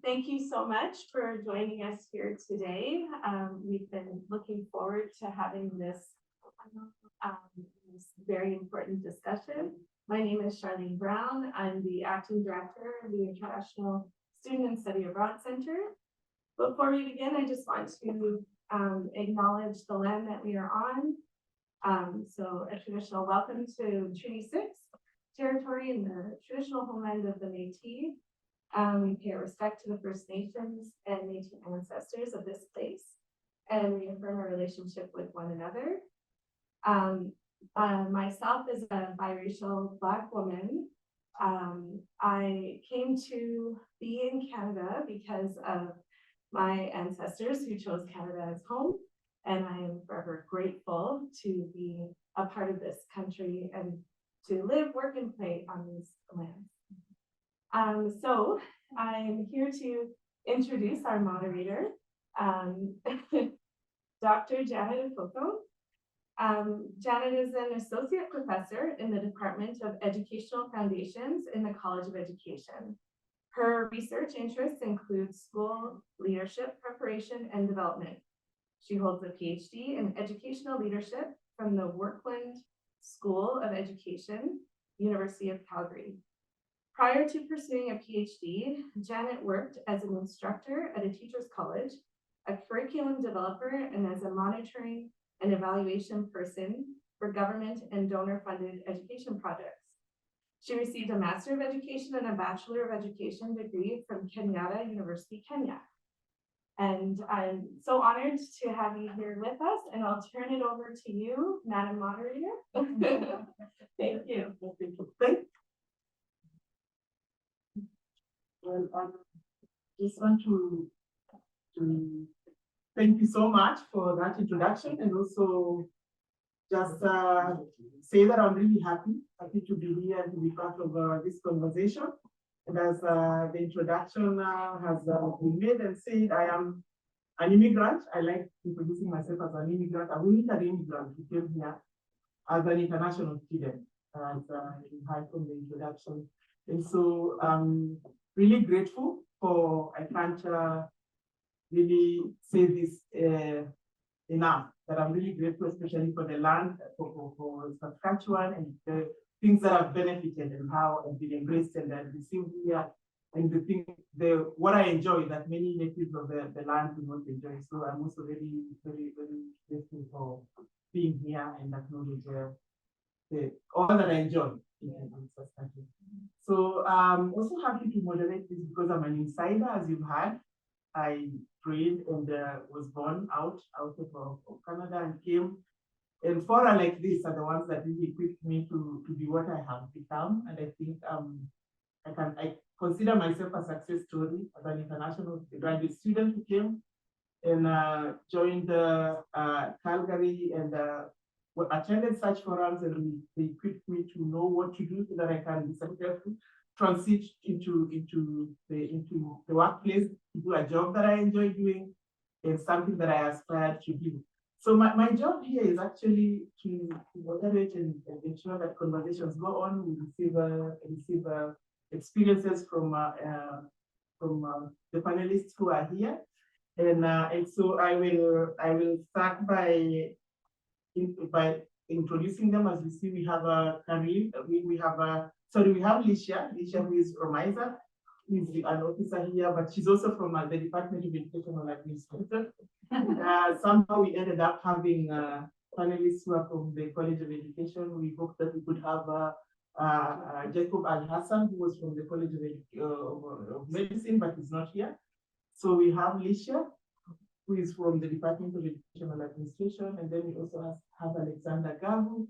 Thank you so much for joining us here today. We've been looking forward to having um, this very important discussion. My name is Charlene Brown. I'm the Acting Director of the International Student and Study Abroad Center. Before we begin, I just want to acknowledge the land that we are on. So a traditional welcome to Treaty 6 territory in the traditional homeland of the Métis. We pay our respect to the First Nations and Métis ancestors of this place and reaffirm our relationship with one another. Myself as a biracial Black woman, I came to be in Canada because of my ancestors who chose Canada as home, and I am forever grateful to be a part of this country and to live, work, and play on these lands. So I'm here to introduce our moderator, Dr. Janet Okoko. Janet is an associate professor in the Department of Educational Foundations in the College of Education. Her research interests include school leadership, preparation, and development. She holds a PhD in educational leadership from the Workland School of Education, University of Calgary. Prior to pursuing a PhD, Janet worked as an instructor at a teacher's college, a curriculum developer, and as a monitoring and evaluation person for government and donor-funded education projects. She received a Master of Education and a Bachelor of Education degree from Kenyatta University, Kenya. And I'm so honored to have you here with us, and I'll turn it over to you, Madam Moderator. Thank you. Well, I just want to thank you so much for that introduction, and also just say that I'm really happy to be here and to be part of this conversation. And as the introduction has been made and said, I am an immigrant. I like introducing myself as an immigrant. I'm really an immigrant who came here as an international student, as you heard from the introduction. And so really grateful for, I can't really say this enough, that I'm really grateful, especially for the land, for Saskatchewan, and the things that I've benefited and how I've been embraced and received here, and what I enjoy that many natives of the land do not enjoy. So I'm also very, very, very grateful for being here and acknowledge all that I enjoy in Saskatchewan. So I'm also happy to moderate this because I'm an insider, as you've heard. I trained and was born out of Canada and came. And fora like this are the ones that really equipped me to be what I have become. And I think I consider myself a success story as an international graduate student who came and joined Calgary and attended such forums, and they equipped me to know what to do so that I can be successful, transit into the workplace, to do a job that I enjoy doing and something that I aspire to do. So my job here is actually to moderate and ensure that conversations go on. We receive experiences from the panelists who are here, and so I will start by introducing them. As you see, we have Karim. We have Licia, who is from ISA. She's an officer here, but she's also from the Department of Educational Administration. Somehow we ended up having panelists who are from the College of Education. We hoped that we could have Jacob Al-Hassan, who was from the College of Medicine, but he's not here. So we have Licia, who is from the Department of Educational Administration, and then we also have Alexander Gavu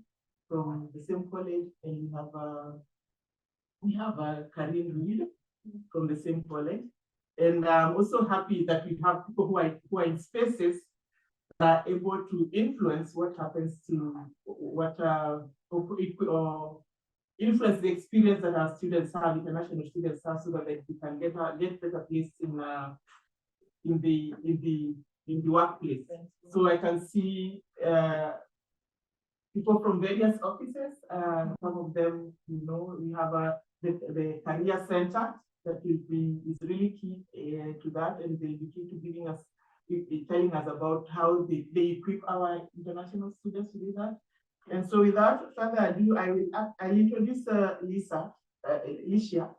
from the same college, and we have Karin Reed from the same college. And I'm also happy that we have people who are in spaces that are able to influence what happens to influence the experience that our students have, international students have, so that they can get better placed in the workplace. So I can see people from various offices. Some of them, we have the career center that will be is really key to that, and they'll be key to giving us, telling us about how they equip our international students to do that. And so without further ado, I'll introduce Lisa, Alicia,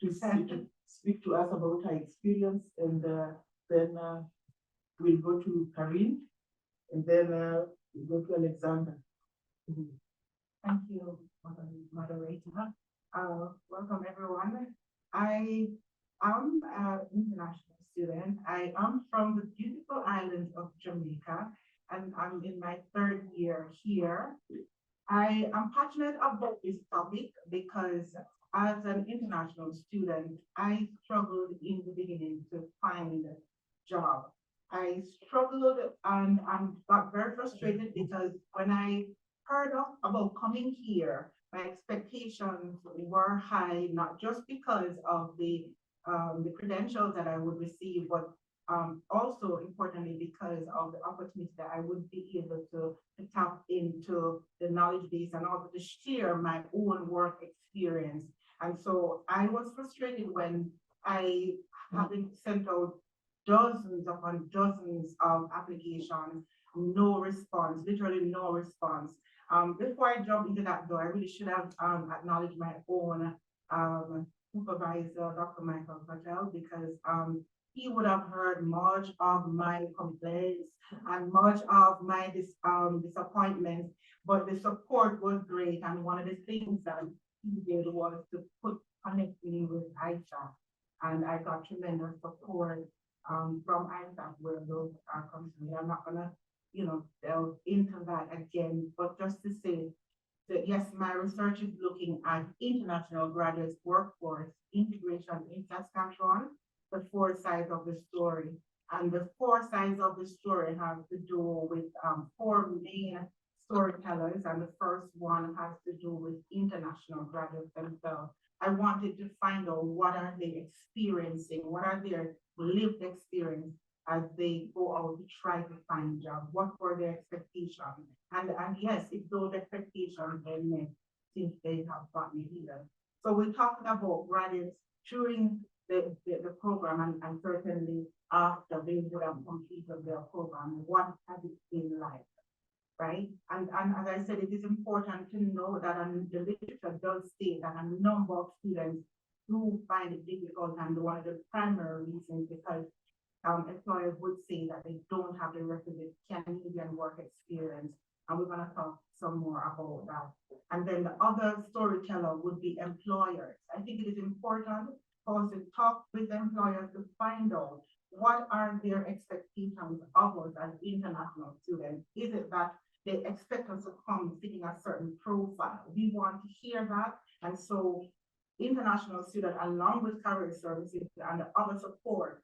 to speak to us about her experience, and then we'll go to Karin, and then we'll go to Alexander. Thank you, moderator. Welcome everyone. I am an international student. I am from the beautiful island of Jamaica, and I'm in my third year here. I am passionate about this topic because as an international student, I struggled in the beginning to find a job. I struggled and got very frustrated because when I heard about coming here, my expectations were high, not just because of the credentials that I would receive, but also importantly because of the opportunity that I would be able to tap into the knowledge base and also to share my own work experience. And so I was frustrated when I having sent out dozens upon dozens of applications, no response, literally no response. Before I jump into that though, I really should have acknowledged my own supervisor, Dr. Michael Patel, because he would have heard much of my complaints and much of my disappointments, but the support was great. And one of the things that he did was to connect me with Aisha, and I got tremendous support from Aisha where those are concerned. I'm not gonna, delve into that again, but just to say that yes, my research is looking at international graduates workforce integration in Saskatchewan, the four sides of the story. And the four sides of the story have to do with four main storytellers, and the first one has to do with international graduates themselves. I wanted to find out what are they experiencing, what are their lived experience as they go out to try to find jobs, what were their expectations. And yes, if those expectations were met, since they have gotten here. So we're talking about graduates during the program, and certainly after they would have completed their program, what has it been like, right? And as I said, it is important to know that the literature does state that a number of students do find it difficult, and one of the primary reasons because employers would say that they don't have the requisite Canadian work experience, and we're going to talk some more about that. And then the other storyteller would be employers. I think it is important for us to talk with employers to find out what are their expectations of us as international students. Is it that they expect us to come fitting a certain profile? We want to hear that, and so international students, along with career services and the other support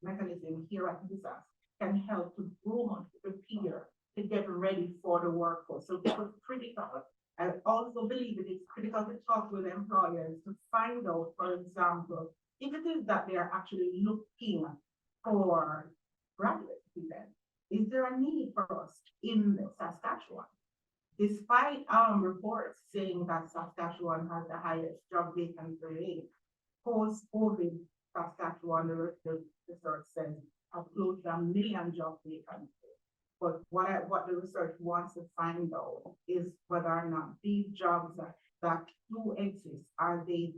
mechanism here at USAS, can help to groom and prepare to get ready for the workforce. So it was critical. I also believe it is critical to talk with employers to find out, for example, if it is that they are actually looking for graduate students. Is there a need for us in Saskatchewan? Despite reports saying that Saskatchewan has the highest job vacancy rate, post-COVID, Saskatchewan, the research says, have close to 1 million job vacancies. But what the research wants to find out is whether or not these jobs that do exist, are there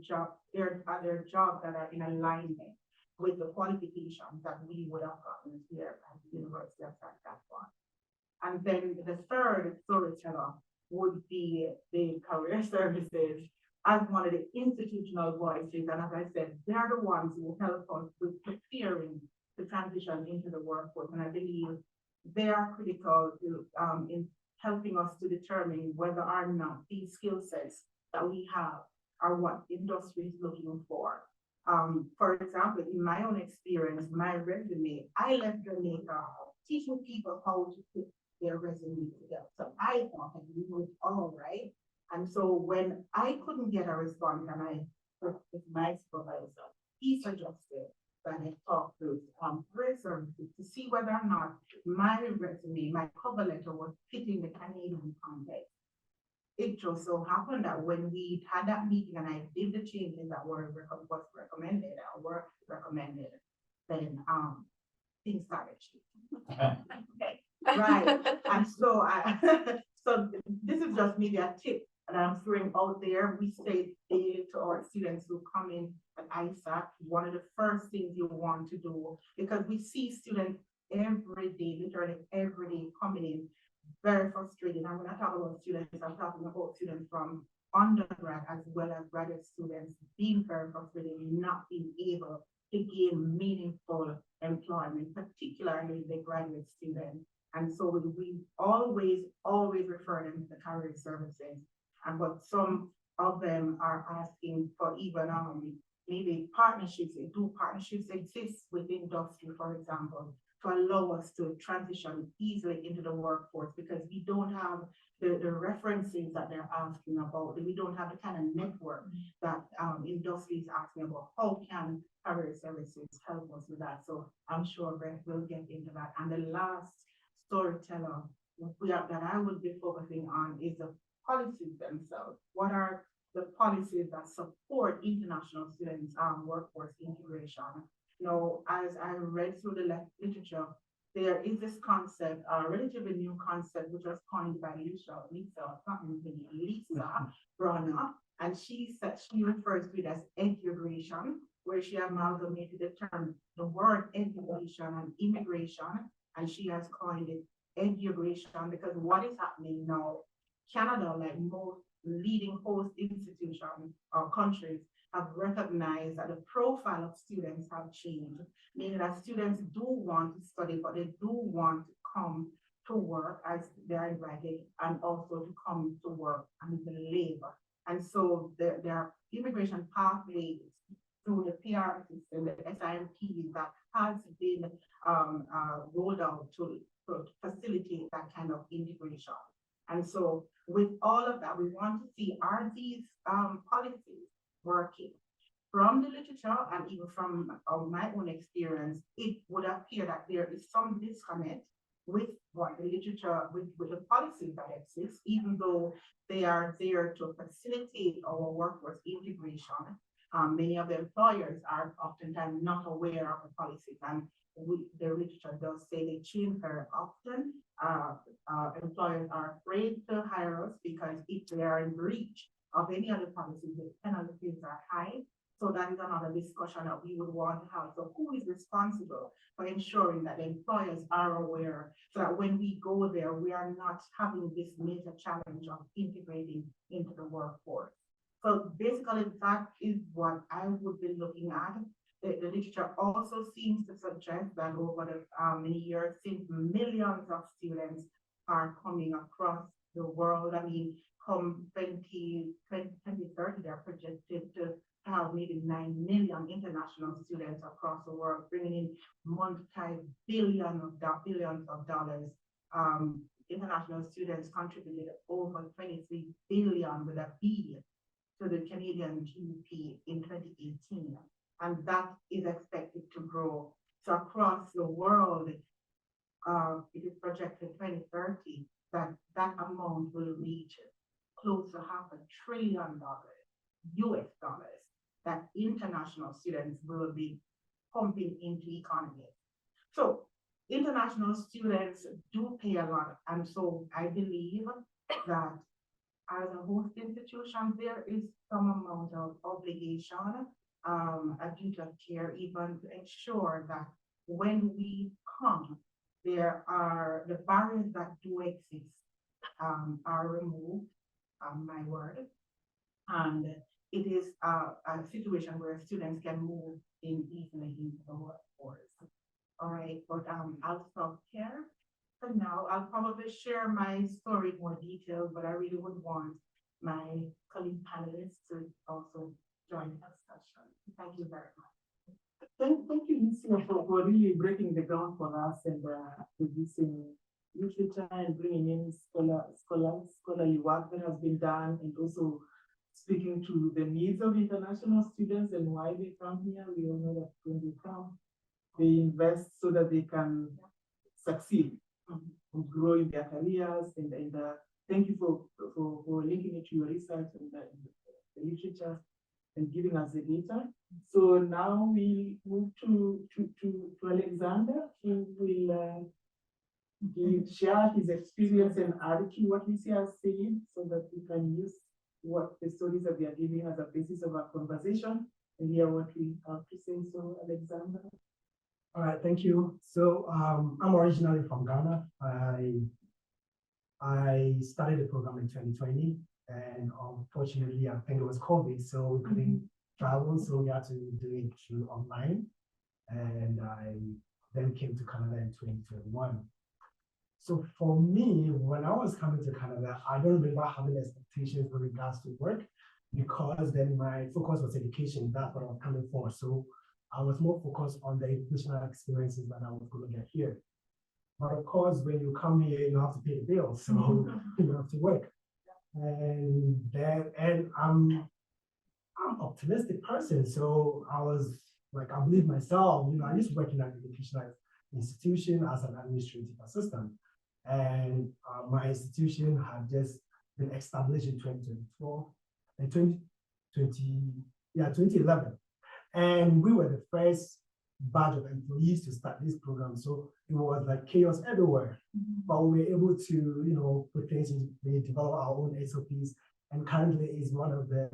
jobs that are in alignment with the qualifications that we would have gotten here at the University of Saskatchewan. And then the third storyteller would be the career services as one of the institutional voices. And as I said, they're the ones who help us with preparing the transition into the workforce. And I believe they are critical to, in helping us to determine whether or not these skill sets that we have are what the industry is looking for. For example, in my own experience, my resume, I left Jamaica teaching people how to put their resume together. So I thought I knew it all, right? And so when I couldn't get a response, and I worked with my supervisor, he suggested that I talk to career services to see whether or not my resume, my cover letter was fitting the Canadian context. it just so happened that when we had that meeting and I did the changes that was recommended or were recommended, then things started changing. Okay, right. And so so this is just maybe a tip that I'm throwing out there. We say daily to our students who come in at ISAC, one of the first things you want to do, because we see students every day, literally every day coming in very frustrated. I'm going to talk about students, I'm talking about students from undergrad as well as graduate students being very frustrated and not being able to gain meaningful employment, particularly the graduate students. And so we always refer them to the career services. And but some of them are asking for even maybe partnerships. Do partnerships exist with industry, for example, to allow us to transition easily into the workforce, because we don't have the references that they're asking about. We don't have the kind of network that industry is asking about. How can career services help us with that? So I'm sure Brett will get into that. And the last storyteller that I will be focusing on is the policies themselves. What are the policies that support international students' workforce integration? You know, as I read through the literature, there is this concept, a relatively new concept, which was coined by Lisa Brunner, and she refers to it as integration, where she amalgamated the word integration and immigration, and she has coined it integration because what is happening now, Canada, like most leading host institutions or countries, have recognized that the profile of students have changed, meaning that students do want to study, but they do want to come to work as they are invited, and also to come to work and live. And so there are immigration pathways through the PR system, the SIMP, that has been rolled out to facilitate that kind of integration. And so with all of that, we want to see, are these policies working? From the literature and even from my own experience, it would appear that there is some disconnect with what the literature, with the policies that exist, even though they are there to facilitate our workforce integration. Many of the employers are oftentimes not aware of the policies, and the literature does say they change very often. Employers are afraid to hire us because if they are in breach of any other policies, the penalties are high. So that is another discussion that we would want to have. So who is responsible for ensuring that the employers are aware, so that when we go there, we are not having this major challenge of integrating into the workforce? So basically, that is what I would be looking at. The literature also seems to suggest that over the many years, since millions of students are coming across the world, I mean, come 2030, they're projected to have maybe 9 million international students across the world, bringing in multi-billions of dollars. International students contributed over 23 billion with a B to the Canadian GDP in 2018. And that is expected to grow. So across the world, it is projected 2030 that that amount will reach close to $500 billion US dollars that international students will be pumping into the economy. So international students do pay a lot. And so I believe that as a host institution, there is some amount of obligation, a duty of care, even to ensure that when we come, there are the barriers that do exist are removed, my word, and it is a situation where students can move in easily into the workforce. All right, but I'll stop here for now. I'll probably share my story in more detail, but I really would want my colleague panelists to also join the discussion. Thank you very much. Thank you, Lucia, for really breaking the ground for us and producing literature and bringing in scholarly work that has been done, and also speaking to the needs of international students and why they come here. We all know that when they come, they invest so that they can succeed and grow in their careers and thank you for linking it to your research and the literature and giving us the data. So now we move to Alexander, who will share his experience and argue what he has said so that we can use what the stories that we are giving as a basis of our conversation and hear what we have to say. So Alexander. All right, thank you. So I'm originally from Ghana. I started the program in 2020, and unfortunately, I think it was COVID, so we couldn't travel, so we had to do it through online. And I then came to Canada in 2021. So for me, when I was coming to Canada, I don't remember having expectations with regards to work, because then my focus was education. That's what I was coming for. So I was more focused on the educational experiences that I was going to get here. But of course, when you come here, you have to pay the bills, so you have to work. And I'm an optimistic person, so I was like, I believe myself. I used to work in an educational institution as an administrative assistant, and my institution had just been established in 2011. And we were the first batch of employees to start this program. So it was like chaos everywhere. But we were able to, put things in, we develop our own SOPs, and currently is one of the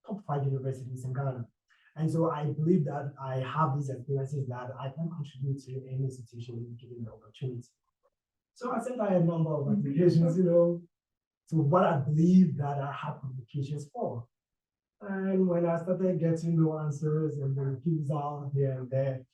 top 5 universities in Ghana. And so I believe that I have these experiences that I can contribute to any institution given the opportunity. So I sent out a number of applications, to what I believe that I have qualifications for. And when I started getting no answers and the refusal here and there,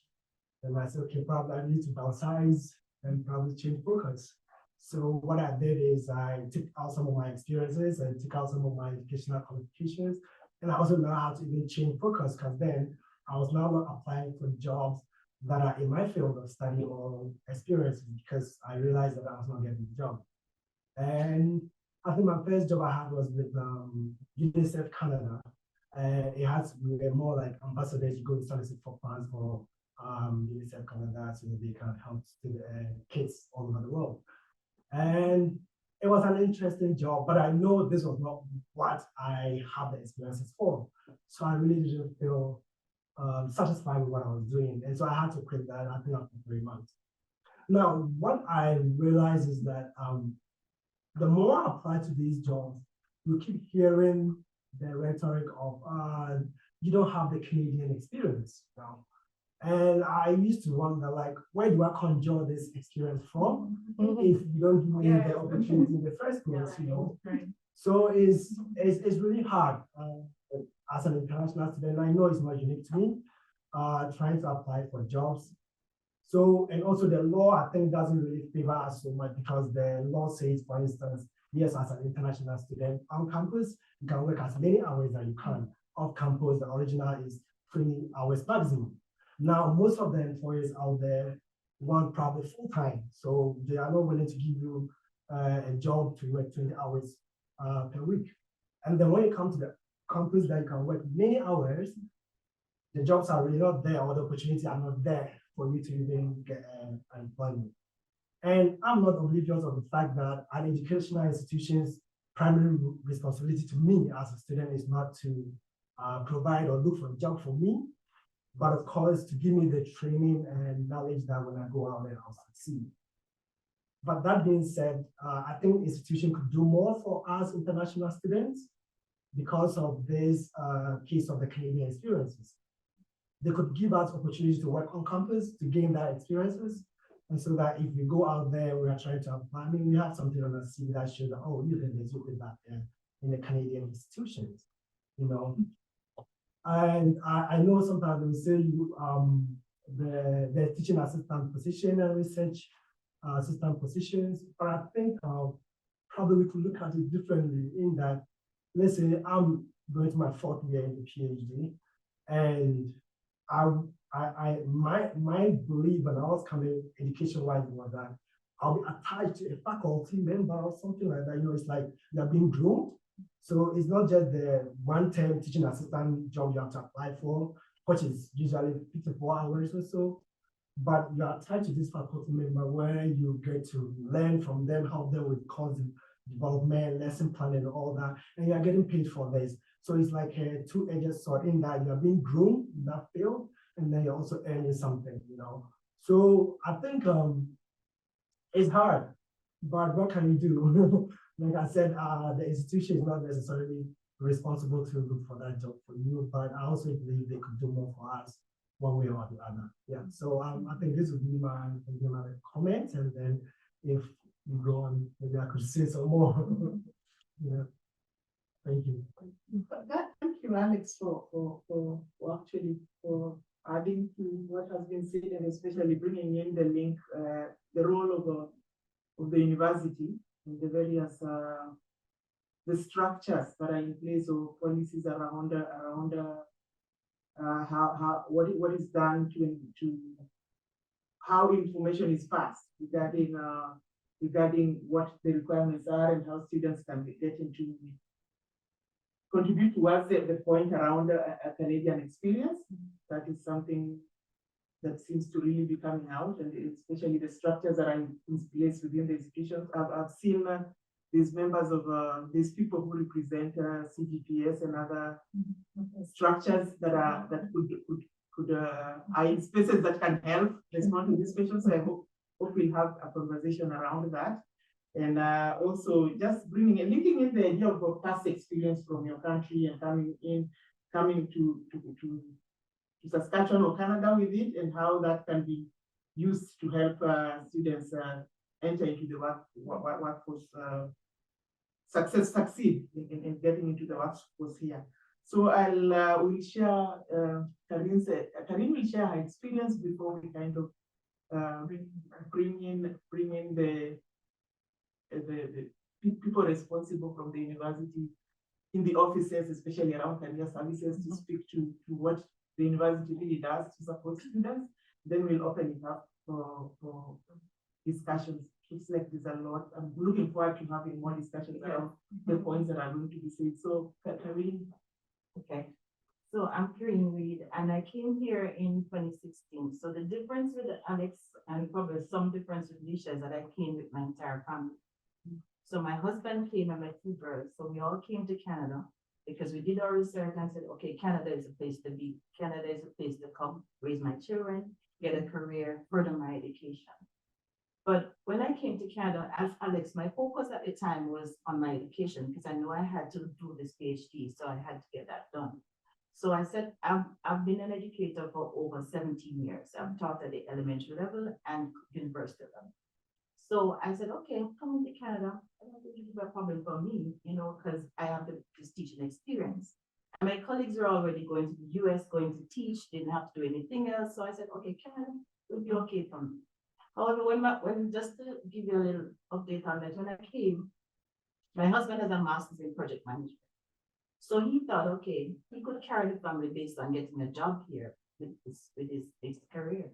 then I said, okay, probably I need to downsize and probably change focus. So what I did is I took out some of my experiences and took out some of my educational qualifications. And I also learned how to even change focus, because then I was now not applying for jobs that are in my field of study or experience, because I realized that I was not getting the job. And I think my first job I had was with UNICEF Canada. It has we were more like ambassadors. You go to solicit for funds for UNICEF Canada so that they can help kids all over the world. And it was an interesting job, but I know this was not what I had the experiences for. So I really didn't feel satisfied with what I was doing. And so I had to quit that, I think, after 3 months. Now, what I realized is that the more I apply to these jobs, you keep hearing the rhetoric of, you don't have the Canadian experience. And I used to wonder, like, where do I conjure this experience from if you don't give me the opportunity in the first place, So it's really hard as an international student. I know it's not unique to me, trying to apply for jobs. So, and also the law, I think, doesn't really favor us so much, because the law says, for instance, yes, as an international student on campus, you can work as many hours as you can. Off campus, the original is 20 hours maximum. Now, most of the employers out there want probably full time, so they are not willing to give you a job to work 20 hours per week. And then when you come to the campus that you can work many hours, the jobs are really not there, or the opportunities are not there for you to even get employment. And I'm not oblivious of the fact that an educational institution's primary responsibility to me as a student is not to provide or look for a job for me, but of course to give me the training and knowledge that when I go out there, I'll succeed. But that being said, I think institution could do more for us international students because of this case of the Canadian experiences. They could give us opportunities to work on campus to gain that experiences. And so that if we go out there, we are trying to apply, I mean, we have something on the CV that shows that, oh, you can do that in the Canadian institutions, And I know sometimes we say the teaching assistant position and research assistant positions, but I think probably we could look at it differently in that, let's say I'm going to my 4th year in the PhD, and my belief when I was coming education-wise was that I'll be attached to a faculty member or something like that. It's like you're being groomed. So it's not just the one-term teaching assistant job you have to apply for, which is usually 54 hours or so, but you're attached to this faculty member where you get to learn from them, help them with development, lesson planning, and all that, and you are getting paid for this. So it's like a two-edged sword in that you are being groomed in that field, and then you're also earning something, you know. So I think it's hard, but what can you do? Like I said, the institution is not necessarily responsible to look for that job for you, but I also believe they could do more for us one way or the other. Yeah. So I think this would be my comment, and then if you go on, maybe I could say some more. Yeah. Thank you. Thank you, Alex, for actually for adding to what has been said, and especially bringing in the link, the role of the university and the various the structures that are in place, or policies around how what is done to how information is passed regarding what the requirements are and how students can get into contribute towards the point around a Canadian experience. That is something that seems to really be coming out, and especially the structures that are in place within the institutions. I've seen these members of these people who represent CGPS and other structures that are in spaces that can help respond to these questions. So I hope we'll have a conversation around that. And also just linking in the idea of past experience from your country and coming to Saskatchewan or Canada with it, and how that can be used to help students enter into the workforce, succeed in getting into the workforce here. So will share, Karin will share her experience before we kind of bring in the people responsible from the university in the offices, especially around career services, to speak to what the university really does to support students. Then we'll open it up for discussions. It's like there's a lot. I'm looking forward to having more discussions around the points that are going to be said. So, Karin. Okay. So I'm Karin Reed, and I came here in 2016. So the difference with Alex, and probably some difference with Lisha, is that I came with my entire family. So my husband came and my two girls. So we all came to Canada because we did our research and said, okay, Canada is a place to be. Canada is a place to come, raise my children, get a career, further my education. But when I came to Canada, as Alex, my focus at the time was on my education because I knew I had to do this PhD, so I had to get that done. So I said, I've been an educator for over 17 years. I've taught at the elementary level and university level. So I said, okay, I'm coming to Canada. I don't think it's a problem for me, because I have this teaching experience. And my colleagues were already going to the US, going to teach, didn't have to do anything else. So I said, okay, Canada will be okay for me. However, when just to give you a little update on that, when I came, my husband has a master's in project management. So he thought, okay, he could carry the family based on getting a job here with his career.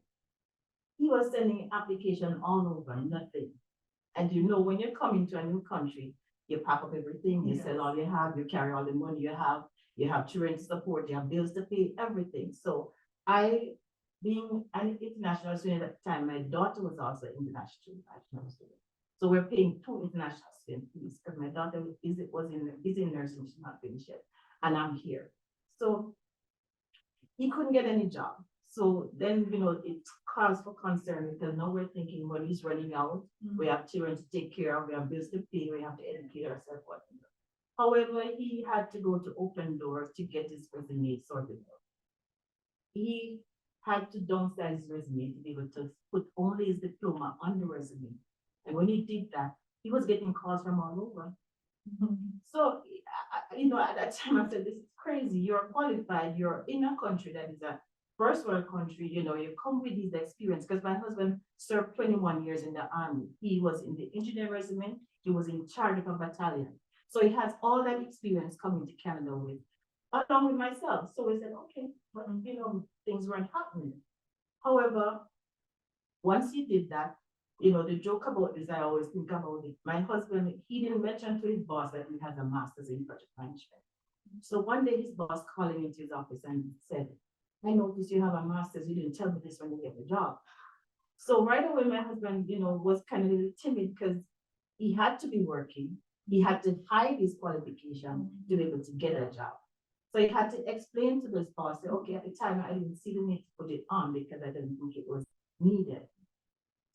He was sending application all over, nothing. And when you're coming to a new country, you pack up everything, you sell all you have, you carry all the money you have children to support, you have bills to pay, everything. So being an international student at the time, my daughter was also an international student. So we're paying 2 international student fees because my daughter is in nursing, she's not finished yet, and I'm here. So he couldn't get any job. So then, it caused for concern because now we're thinking money's running out. We have children to take care of, we have bills to pay, we have to educate ourselves. However, he had to go to Open Doors to get his resume sorted out. He had to downsize his resume to be able to put only his diploma on the resume. And when he did that, he was getting calls from all over. So, at that time I said, this is crazy. You're qualified, you're in a country that is a first world country, you come with this experience. Because my husband served 21 years in the army. He was in the engineer regiment, he was in charge of a battalion. So he has all that experience coming to Canada with, along with myself. So we said, okay, but things weren't happening. However, once he did that, the joke about this, I always think about it. My husband, he didn't mention to his boss that he has a master's in project management. So one day his boss called him into his office and said, I noticed you have a master's, you didn't tell me this when you get the job. So right away, my husband, was kind of a little timid because he had to be working. He had to hide his qualification to be able to get a job. So he had to explain to the spouse, say, okay, at the time I didn't see the need to put it on because I didn't think it was needed.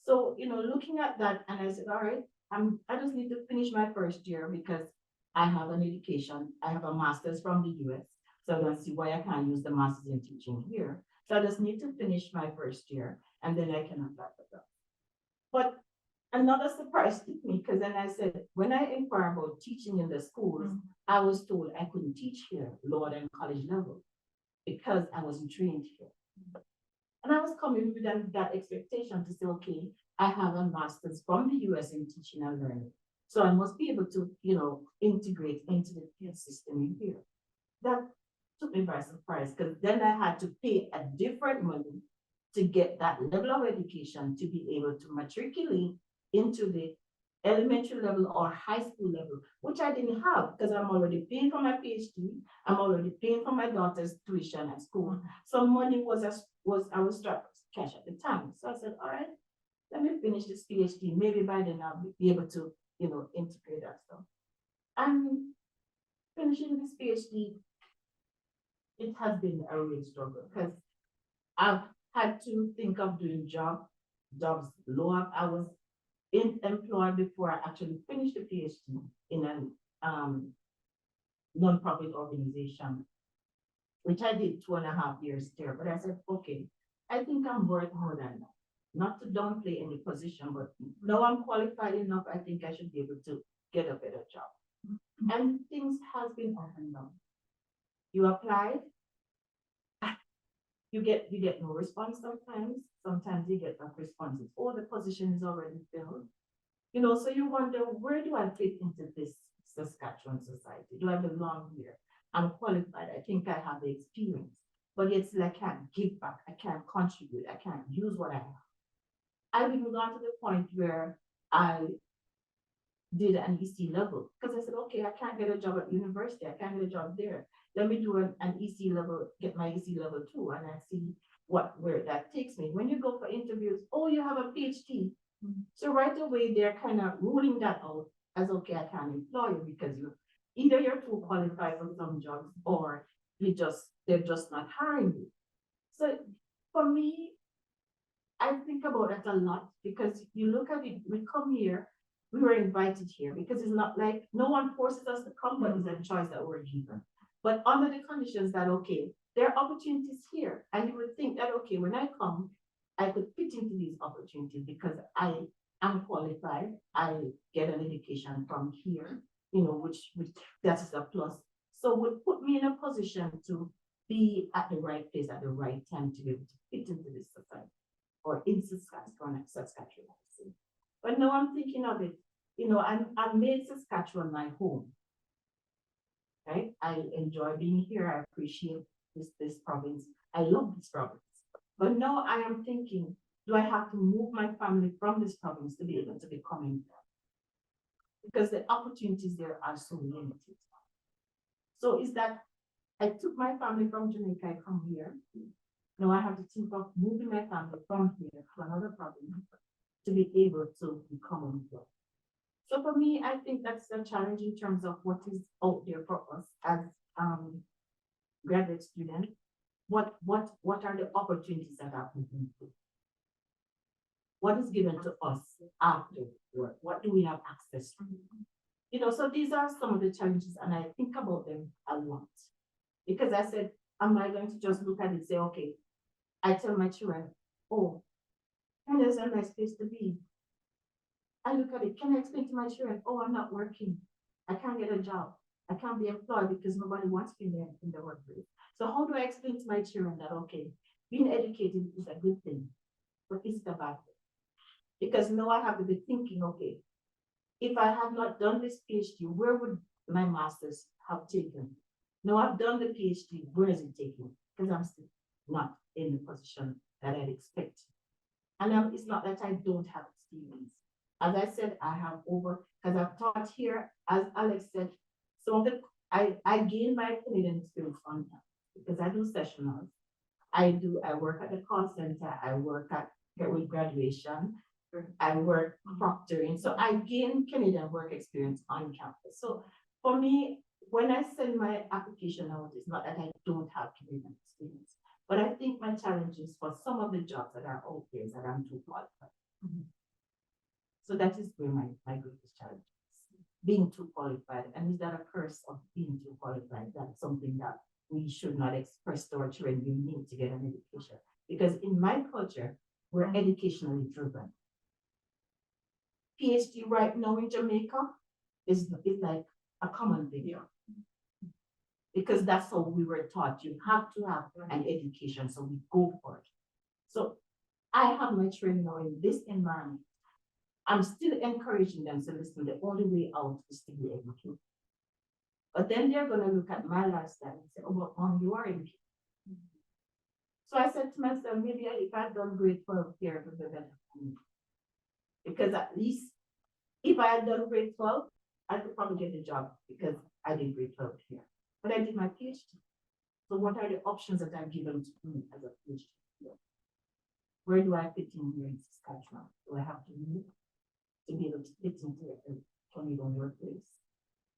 So, looking at that, and I said, all right, I just need to finish my first year because I have an education. I have a master's from the US. So I don't see why I can't use the master's in teaching here. So I just need to finish my first year and then I can apply for that. But another surprise to me, because then I said, when I inquire about teaching in the schools, I was told I couldn't teach here, lower than college level, because I wasn't trained here. And I was coming with that expectation to say, okay, I have a master's from the US in teaching and learning. So I must be able to, integrate into the field system in here. That took me by surprise because then I had to pay a different money to get that level of education to be able to matriculate into the elementary level or high school level, which I didn't have because I'm already paying for my PhD. I'm already paying for my daughter's tuition at school. So money I was strapped cash at the time. So I said, all right, let me finish this PhD. Maybe by then I'll be able to, integrate that stuff. And finishing this PhD, it has been a real struggle because I've had to think of doing jobs lower. I was employed before I actually finished the PhD in a non-profit organization, which I did 2.5 years there. But I said, okay, I think I'm worth more than that. Not to downplay any position, but now I'm qualified enough, I think I should be able to get a better job. And things has been up and down. You applied, you get no response sometimes. Sometimes you get back responses. Oh, the position is already filled. So you wonder, where do I fit into this Saskatchewan society? Do I belong here? I'm qualified. I think I have the experience. But it's like I can't give back. I can't contribute. I can't use what I have. I've even gone to the point where I did an EC level because I said, okay, I can't get a job at university. I can't get a job there. Let me do an EC level, get my EC level too, and I see where that takes me. When you go for interviews, oh, you have a PhD. So right away, they're kind of ruling that out as, okay, I can't employ you because either you're too qualified for some jobs or they're just not hiring you. So for me, I think about that a lot because you look at it, we come here, we were invited here because it's not like no one forces us to come, but it's a choice that we're given. But under the conditions that, okay, there are opportunities here. And you would think that, okay, when I come, I could fit into these opportunities because I am qualified. I get an education from here, which that is a plus. So would put me in a position to be at the right place at the right time to be able to fit into this society or in Saskatchewan. But now I'm thinking of it, I've made Saskatchewan my home. Right? I enjoy being here. I appreciate this province. I love this province. But now I am thinking, do I have to move my family from this province to be able to be coming here? Because the opportunities there are so limited. So is that I took my family from Jamaica, I come here. Now I have to think of moving my family from here to another province to be able to be coming here. So for me, I think that's a challenge in terms of what is out there for us as graduate students. What are the opportunities that are open to? What is given to us after work? What do we have access to? So these are some of the challenges, and I think about them a lot. Because I said, am I going to just look at it and say, okay, I tell my children, oh, Canada is a nice place to be. I look at it, can I explain to my children, oh, I'm not working. I can't get a job. I can't be employed because nobody wants me there in the workplace. So how do I explain to my children that, okay, being educated is a good thing, but it's a bad thing? Because now I have to be thinking, okay, if I had not done this PhD, where would my master's have taken? Now I've done the PhD, where is it taking? Because I'm still not in the position that I'd expect. And it's not that I don't have experience. As I said, I have because I've taught here, as Alex said, I gained my Canadian experience on that because I do sessionals. I work at the call center, I work with graduation, I work proctoring, so I gained Canadian work experience on campus. So for me, when I send my application out, it's not that I don't have Canadian experience, but I think my challenge is for some of the jobs that are out there is that I'm too qualified. So that is where my greatest challenge is, being too qualified. And is that a curse of being too qualified? That's something that we should not express to our children. You need to get an education. Because in my culture, we're educationally driven. PhD right now in Jamaica is like a common thing. Because that's how we were taught. You have to have an education, so we go for it. So I have my children now in this environment. I'm still encouraging them to listen. The only way out is to be educated. But then they're going to look at my lifestyle and say, oh, well, Mom, you are educated. So I said to myself, maybe if I'd done grade 12 here, it would be better for me. Because at least if I had done grade 12, I could probably get a job because I did grade 12 here. But I did my PhD. So what are the options that are given to me as a PhD? Where do I fit in here in Saskatchewan? Do I have to move to be able to fit into a Canadian workplace?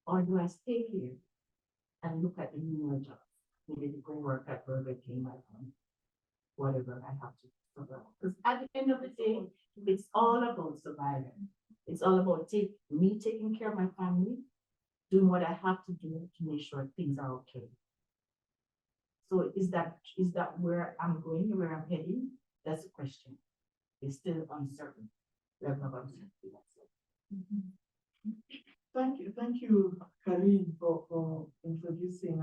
Or do I stay here and look at the newer jobs? Maybe to go work at Burger King, whatever I have to survive. Because at the end of the day, it's all about surviving. It's all about me taking care of my family, doing what I have to do to make sure things are okay. So is that where I'm going, where I'm heading? That's the question. It's still uncertain. Level of uncertainty. Thank you, Karim, for introducing,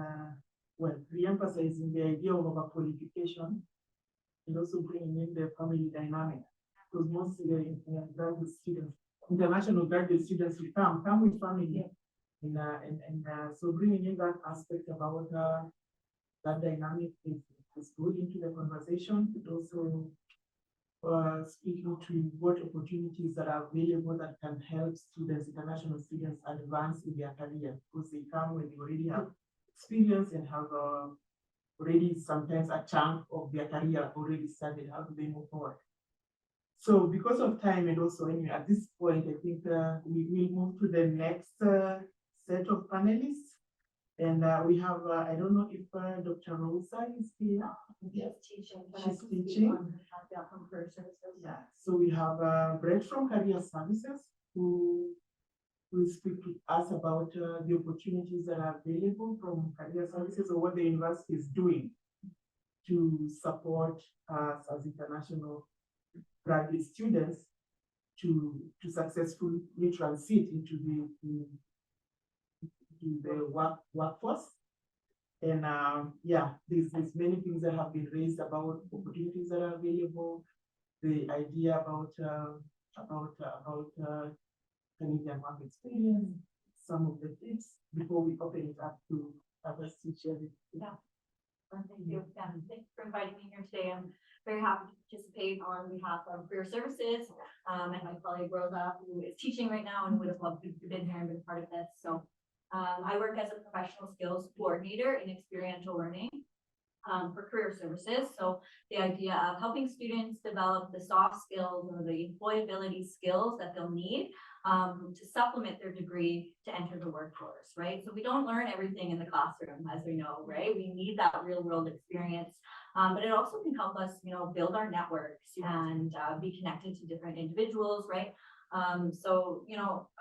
re-emphasizing the idea of overqualification and also bringing in the family dynamic. Because most of the graduate students, international graduate students who come with family. So bringing in that aspect about that dynamic is good into the conversation, but also speaking to what opportunities that are available that can help students, international students, advance in their career, because they come when they already have experience and have already sometimes a chunk of their career already started. How do they move forward? So because of time and also anyway, at this point, I think we will move to the next set of panelists. And we have, I don't know if Dr. Rosa is here. Yes, teaching. She's teaching. Yeah. So we have Brett from Career Services who will speak to us about the opportunities that are available from Career Services or what the university is doing to support us as international graduate students to successfully transit into the workforce. And yeah, there's many things that have been raised about opportunities that are available, the idea about Canadian work experience, some of the tips before we open it up to others to share it. Yeah. Thank you. Thanks for inviting me here today. I'm very happy to participate on behalf of Career Services and my colleague Rosa, who is teaching right now and would have loved to have been here and been part of this. So I work as a professional skills coordinator in experiential learning for Career Services. So the idea of helping students develop the soft skills or the employability skills that they'll need to supplement their degree to enter the workforce, right? So we don't learn everything in the classroom, as we know, right? We need that real world experience, but it also can help us, build our networks and be connected to different individuals, right? So,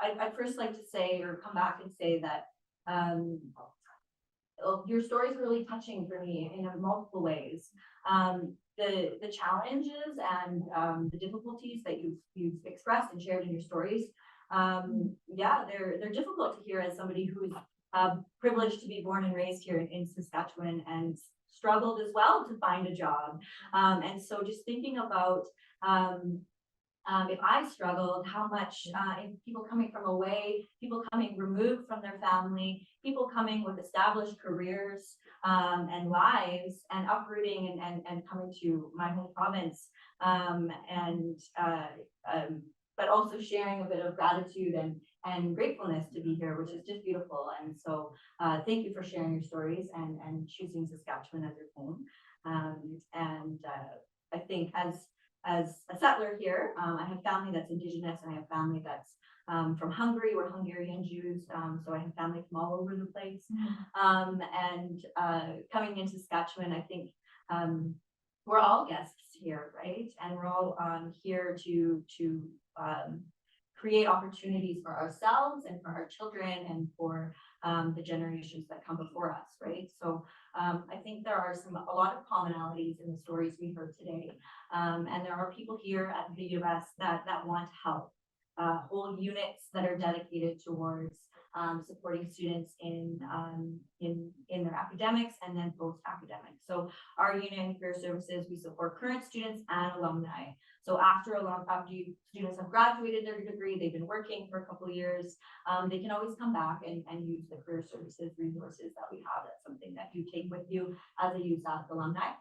I'd first like to say or come back and say that your story is really touching for me in multiple ways. The challenges and the difficulties that you've expressed and shared in your stories, yeah, they're difficult to hear as somebody who's privileged to be born and raised here in Saskatchewan and struggled as well to find a job. And so just thinking about if I struggled, how much people coming from away, people coming removed from their family, people coming with established careers and lives and uprooting and coming to my home province but also sharing a bit of gratitude and gratefulness to be here, which is just beautiful. And so thank you for sharing your stories and choosing Saskatchewan as your home. I think as as a settler here, I have family that's Indigenous, and I have family that's from Hungary. We're Hungarian Jews, so I have family from all over the place. Coming into Saskatchewan, I think we're all guests here, right? And we're all here to create opportunities for ourselves and for our children and for the generations that come before us, right? So I think there are a lot of commonalities in the stories we heard today. And there are people here at the US that want to help. Whole units that are dedicated towards supporting students in their academics and then post-academic. So our unit in career services, we support current students and alumni. So after students have graduated their degree, they've been working for a couple of years, they can always come back and use the career services resources that we have. That's something that you take with you as a USAC alumni.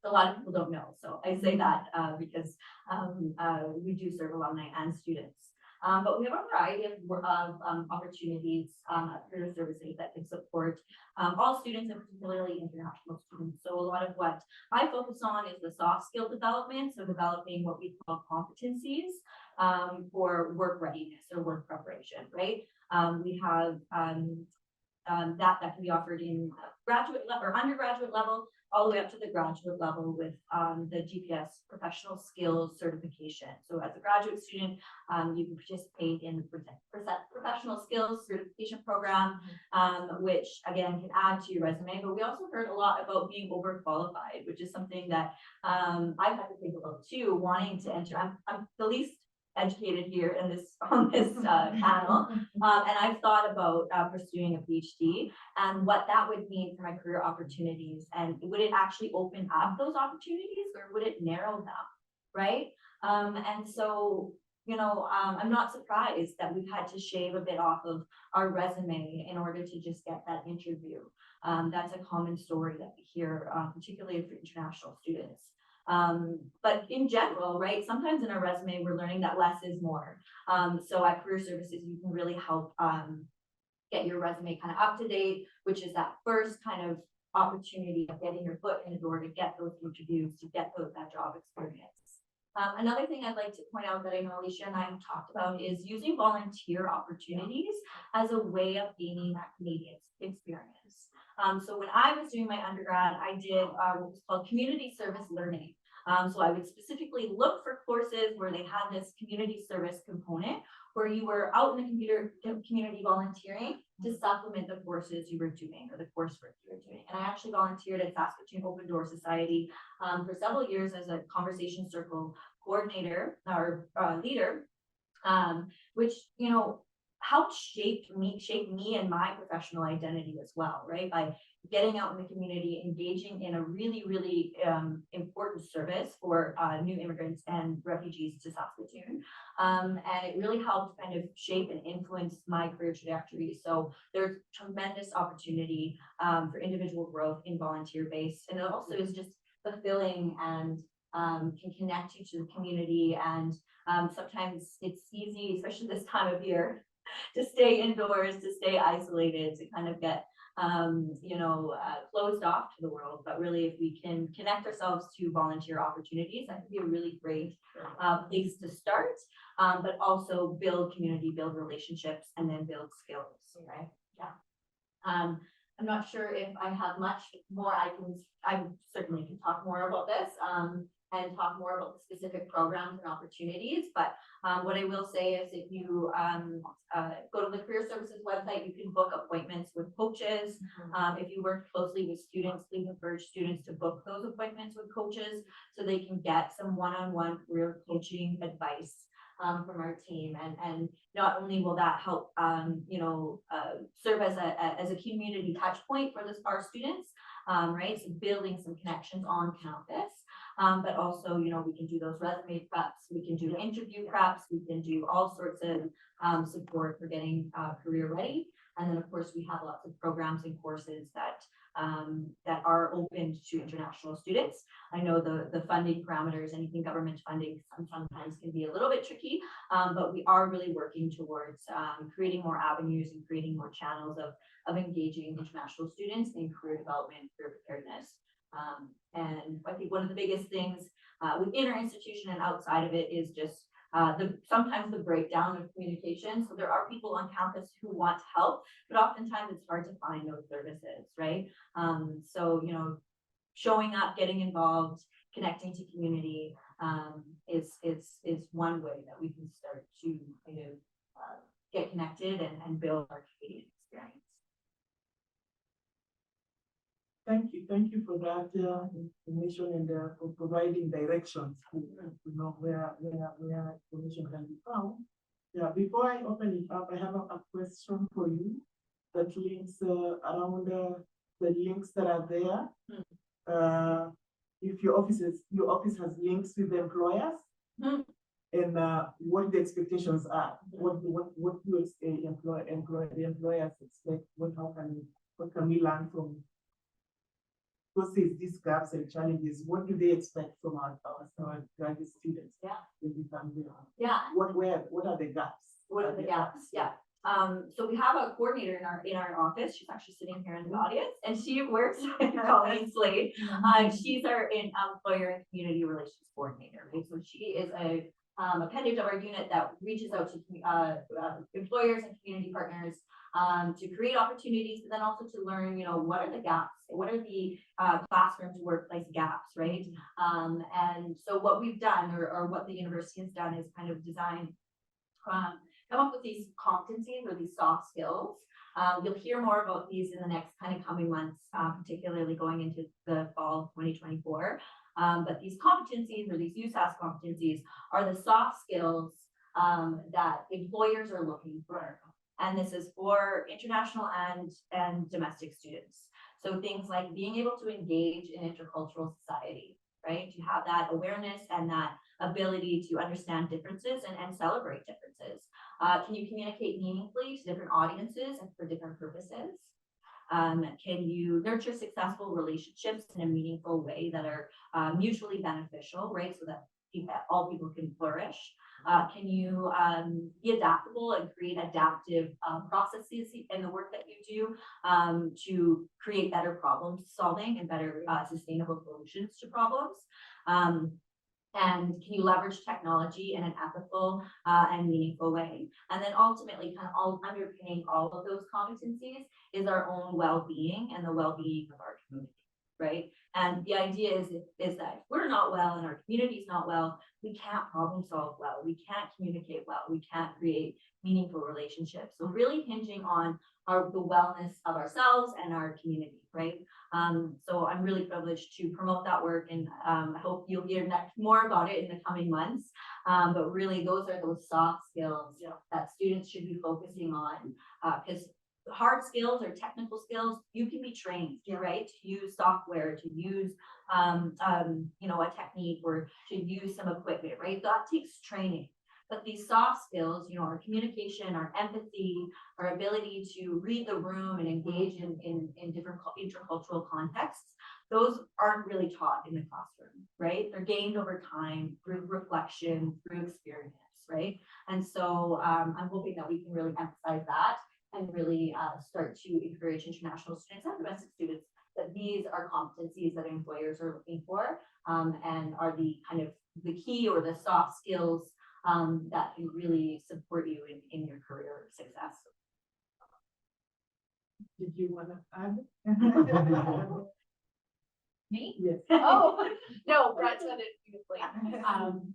A lot of people don't know, so I say that because we do serve alumni and students. But we have a variety of opportunities at career services that can support all students and particularly international students. So a lot of what I focus on is the soft skill development, so developing what we call competencies for work readiness or work preparation, right? We have that can be offered in graduate or undergraduate level, all the way up to the graduate level with the GPS professional skills certification. So as a graduate student, you can participate in the professional skills certification program, which again can add to your resume. But we also heard a lot about being overqualified, which is something that I've had to think about too, wanting to enter. I'm the least educated here in this on this panel, and I've thought about pursuing a PhD and what that would mean for my career opportunities, and would it actually open up those opportunities or would it narrow them, right? And so I'm not surprised that we've had to shave a bit off of our resume in order to just get that interview. That's a common story that we hear, particularly for international students. But in general, right, sometimes in our resume, we're learning that less is more. So at career services, you can really help get your resume kind of up to date, which is that first kind of opportunity of getting your foot in the door to get those interviews, to get that job experience. Another thing I'd like to point out that I know Alicia and I have talked about is using volunteer opportunities as a way of gaining that Canadian experience. So when I was doing my undergrad, I did what was called community service learning. So I would specifically look for courses where they had this community service component, where you were out in the community volunteering to supplement the courses you were doing or the coursework you were doing. And I actually volunteered at Saskatchewan Open Door Society for several years as a conversation circle coordinator or leader, which, helped shape me and my professional identity as well, right? By getting out in the community, engaging in a really, really important service for new immigrants and refugees to Saskatchewan. And it really helped kind of shape and influence my career trajectory. So there's tremendous opportunity for individual growth in volunteer-based. And it also is just fulfilling and can connect you to the community. And sometimes it's easy, especially this time of year, to stay indoors, to stay isolated, to kind of get, closed off to the world. But really, if we can connect ourselves to volunteer opportunities, that could be a really great place to start, but also build community, build relationships, and then build skills, right? Yeah. I'm not sure if I have much more. I certainly can talk more about this. And talk more about the specific programs and opportunities. But what I will say is if you go to the Career Services website, you can book appointments with coaches. If you work closely with students, please encourage students to book those appointments with coaches so they can get some one-on-one career coaching advice from our team. And not only will that help, serve as a community touch point for our students, right? So building some connections on campus. But also, we can do those resume preps, we can do interview preps, we can do all sorts of support for getting career ready. And then, of course, we have lots of programs and courses that are open to international students. I know the funding parameters, anything government funding sometimes can be a little bit tricky, but we are really working towards creating more avenues and creating more channels of engaging international students in career development, career preparedness. And I think one of the biggest things within our institution and outside of it is just sometimes the breakdown of communication. So there are people on campus who want to help, but oftentimes it's hard to find those services, right? So, you know, showing up, getting involved, connecting to community is one way that we can start to kind of get connected and build our Canadian experience. Thank you for that information and for providing directions to know where information can be found. Yeah, before I open it up, I have a question for you that links around the links that are there. If your office has links with the employers, and what the expectations are, what do the employers expect? What can we learn from? These gaps and challenges, what do they expect from our graduate students? Yeah. When we come here? Yeah. What are the gaps? What are the gaps? Yeah. So we have a coordinator in our office. She's actually sitting here in the audience, and she works with Colleen Slade. She's our employer and community relations coordinator, right? So she is a appendage of our unit that reaches out to employers and community partners to create opportunities, but then also to learn, you know, what are the gaps? What are the classroom to workplace gaps, right? And so what we've done, or what the university has done, is kind of design, come up with these competencies or these soft skills. You'll hear more about these in the next kind of coming months, particularly going into the fall of 2024. But these competencies, or these USAS competencies, are the soft skills that employers are looking for. And this is for international and domestic students. So things like being able to engage in intercultural society, right? To have that awareness and that ability to understand differences and celebrate differences. Can you communicate meaningfully to different audiences and for different purposes? Can you nurture successful relationships in a meaningful way that are mutually beneficial, right? So that all people can flourish. Can you be adaptable and create adaptive processes in the work that you do to create better problem solving and better sustainable solutions to problems? And can you leverage technology in an ethical and meaningful way? And then ultimately, kind of all underpinning all of those competencies is our own well-being and the well-being of our community, right? And the idea is that if we're not well and our community is not well, we can't problem solve well, we can't communicate well, we can't create meaningful relationships. So really hinging on the wellness of ourselves and our community, right? So I'm really privileged to promote that work, and I hope you'll hear more about it in the coming months. But really, those are those soft skills that students should be focusing on, because hard skills or technical skills, you can be trained, right? To use software, to use, you know, a technique, or to use some equipment, right? That takes training. But these soft skills, you know, our communication, our empathy, our ability to read the room and engage in different intercultural contexts, those aren't really taught in the classroom, right? They're gained over time through reflection, through experience, right? And so I'm hoping that we can really emphasize that and really start to encourage international students and domestic students that these are competencies that employers are looking for, and are the kind of the key or the soft skills that can really support you in your career success. Did you want to add? Me? Yes. Oh, no, Brett said it beautifully.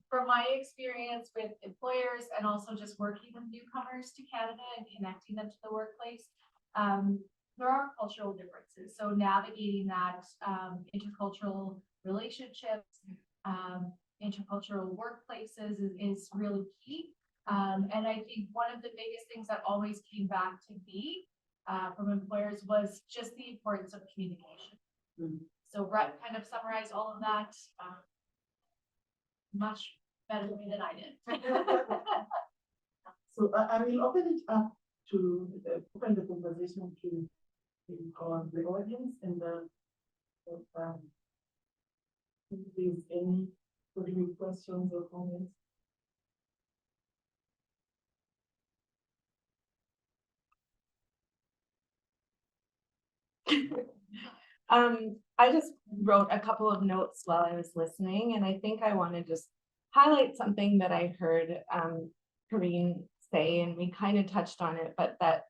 From my experience with employers and also just working with newcomers to Canada and connecting them to the workplace, there are cultural differences. So navigating that intercultural relationships, intercultural workplaces is really key. And I think one of the biggest things that always came back to me from employers was just the importance of communication. So Brett kind of summarized all of that much better than I did. So I will open it up to open the conversation to the audience, and if there's any questions or comments. I just wrote a couple of notes while I was listening, and I think I want to just highlight something that I heard Karine say, and we kind of touched on it, but that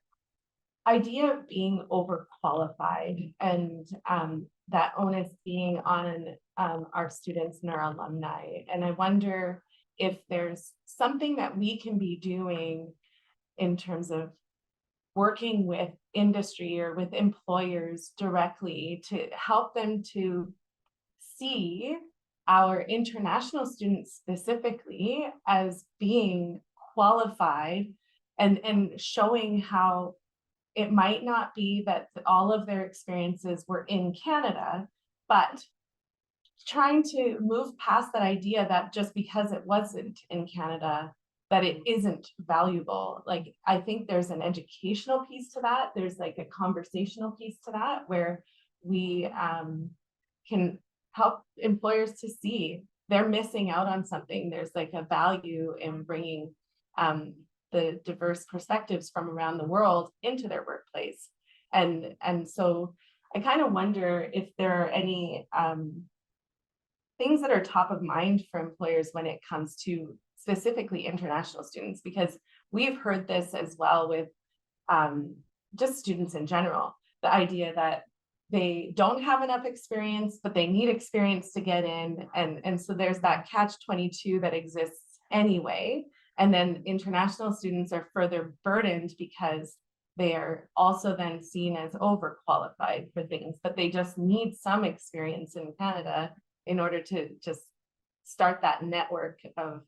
idea of being overqualified and that onus being on our students and our alumni. And I wonder if there's something that we can be doing in terms of working with industry or with employers directly to help them to see our international students specifically as being qualified, and showing how it might not be that all of their experiences were in Canada, but trying to move past that idea that just because it wasn't in Canada, that it isn't valuable. Like, I think there's an educational piece to that. There's like a conversational piece to that where we can help employers to see they're missing out on something. There's like a value in bringing the diverse perspectives from around the world into their workplace. And so I kind of wonder if there are any things that are top of mind for employers when it comes to specifically international students, because we've heard this as well with just students in general, the idea that they don't have enough experience, but they need experience to get in. And so there's that catch-22 that exists anyway. And then international students are further burdened because they are also then seen as overqualified for things, but they just need some experience in Canada in order to just start that network of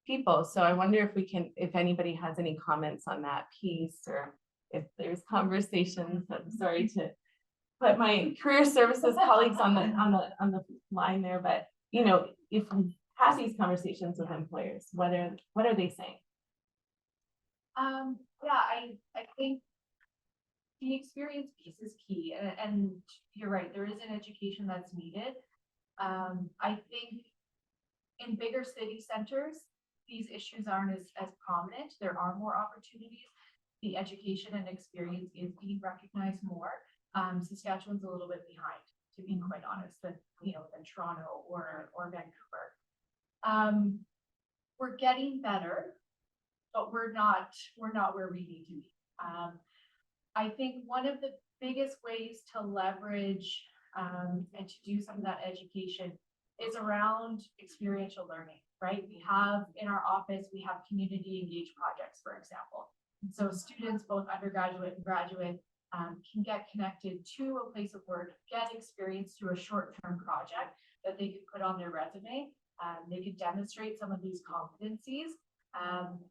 people. So I wonder if we can, if anybody has any comments on that piece, or if there's conversations. I'm sorry to put my career services colleagues on the line there, but you know, if we have these conversations with employers, what are they saying? Yeah, I think the experience piece is key, and you're right, there is an education that's needed. I think in bigger city centers, these issues aren't as prominent. There are more opportunities. The education and experience is being recognized more. Saskatchewan's a little bit behind, to be quite honest, than Toronto or Vancouver. We're getting better, but we're not where we need to be. I think one of the biggest ways to leverage and to do some of that education is around experiential learning, right? We have in our office, we have community engaged projects, for example. And so students, both undergraduate and graduate, can get connected to a place of work, get experience through a short-term project that they could put on their resume. They could demonstrate some of these competencies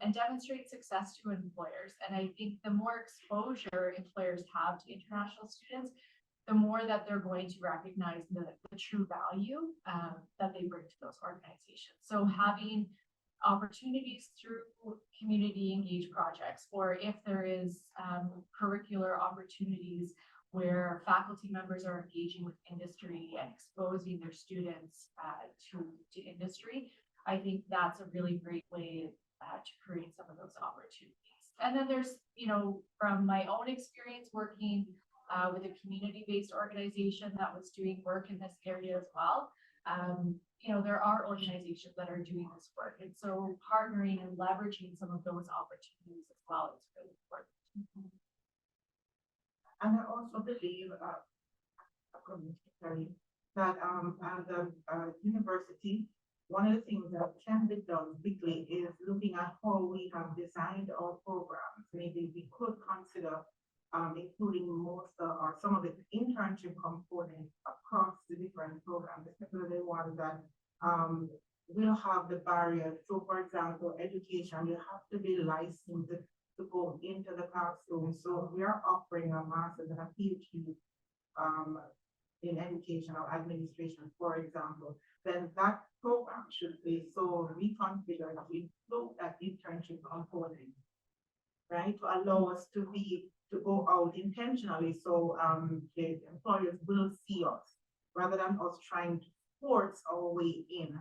and demonstrate success to employers. And I think the more exposure employers have to international students, the more that they're going to recognize the true value that they bring to those organizations. So having opportunities through community engaged projects, or if there is curricular opportunities where faculty members are engaging with industry and exposing their students to industry, I think that's a really great way to create some of those opportunities. And then there's, from my own experience working with a community-based organization that was doing work in this area as well, there are organizations that are doing this work. And so partnering and leveraging some of those opportunities as well is really important. And I also believe that at the university, one of the things that can be done quickly is looking at how we have designed our programs. Maybe we could consider including most or some of the internship components across the different programs, especially the ones that will have the barriers. So, for example, education, you have to be licensed to go into the classroom. So we are offering a master's and a PhD in education or administration, for example. Then that program should be so reconfigured to include that internship component, right? To allow us to go out intentionally, so the employers will see us rather than us trying to force our way in.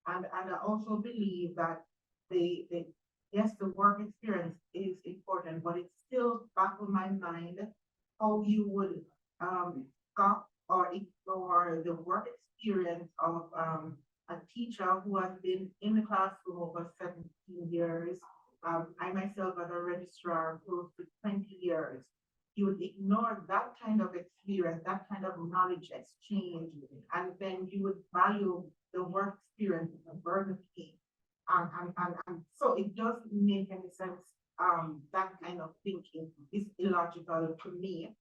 And I also believe that yes, the work experience is important, but it's still back of my mind how you would or ignore the work experience of a teacher who has been in the classroom over 17 years. I myself as a registrar close to 20 years. You would ignore that kind of experience, that kind of knowledge exchange, and then you would value the work experience of a Burger King. And so it doesn't make any sense. That kind of thinking is illogical to me.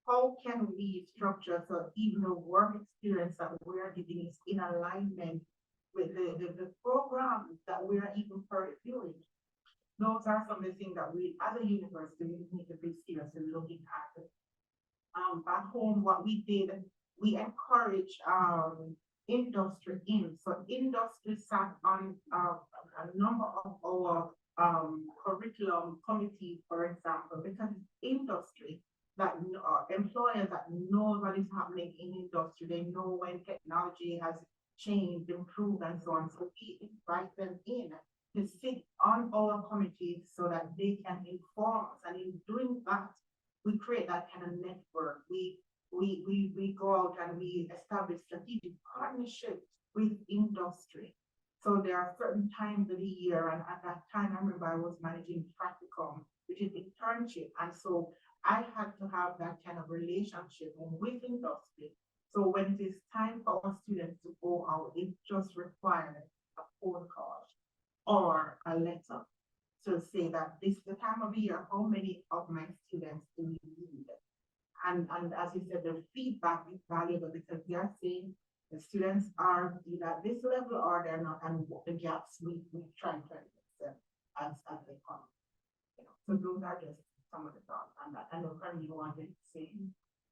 How can we structure so even the work experience that we're giving is in alignment with the programs that we're even pursuing? Those are some of the things that we, as a university, we need to be seriously looking at. Back home, what we did, we encourage industry in. So industry sat on a number of our curriculum committees, for example, because industry that employers that know what is happening in industry, they know when technology has changed, improved, and so on. So we invite them in to sit on our committees so that they can inform us. And in doing that, we create that kind of network. We go out and we establish strategic partnerships with industry. So there are certain times of the year, and at that time, I remember I was managing practicum, which is internship. And so I had to have that kind of relationship with industry. So when it is time for our students to go out, it just requires a phone call or a letter to say that this is the time of the year, how many of my students do you need? And as you said, the feedback is valuable because they are saying the students are either at this level or they're not, and the gaps we try to address them as they come. You know, so those are just some of the thoughts on that. I know Karen, you wanted to say.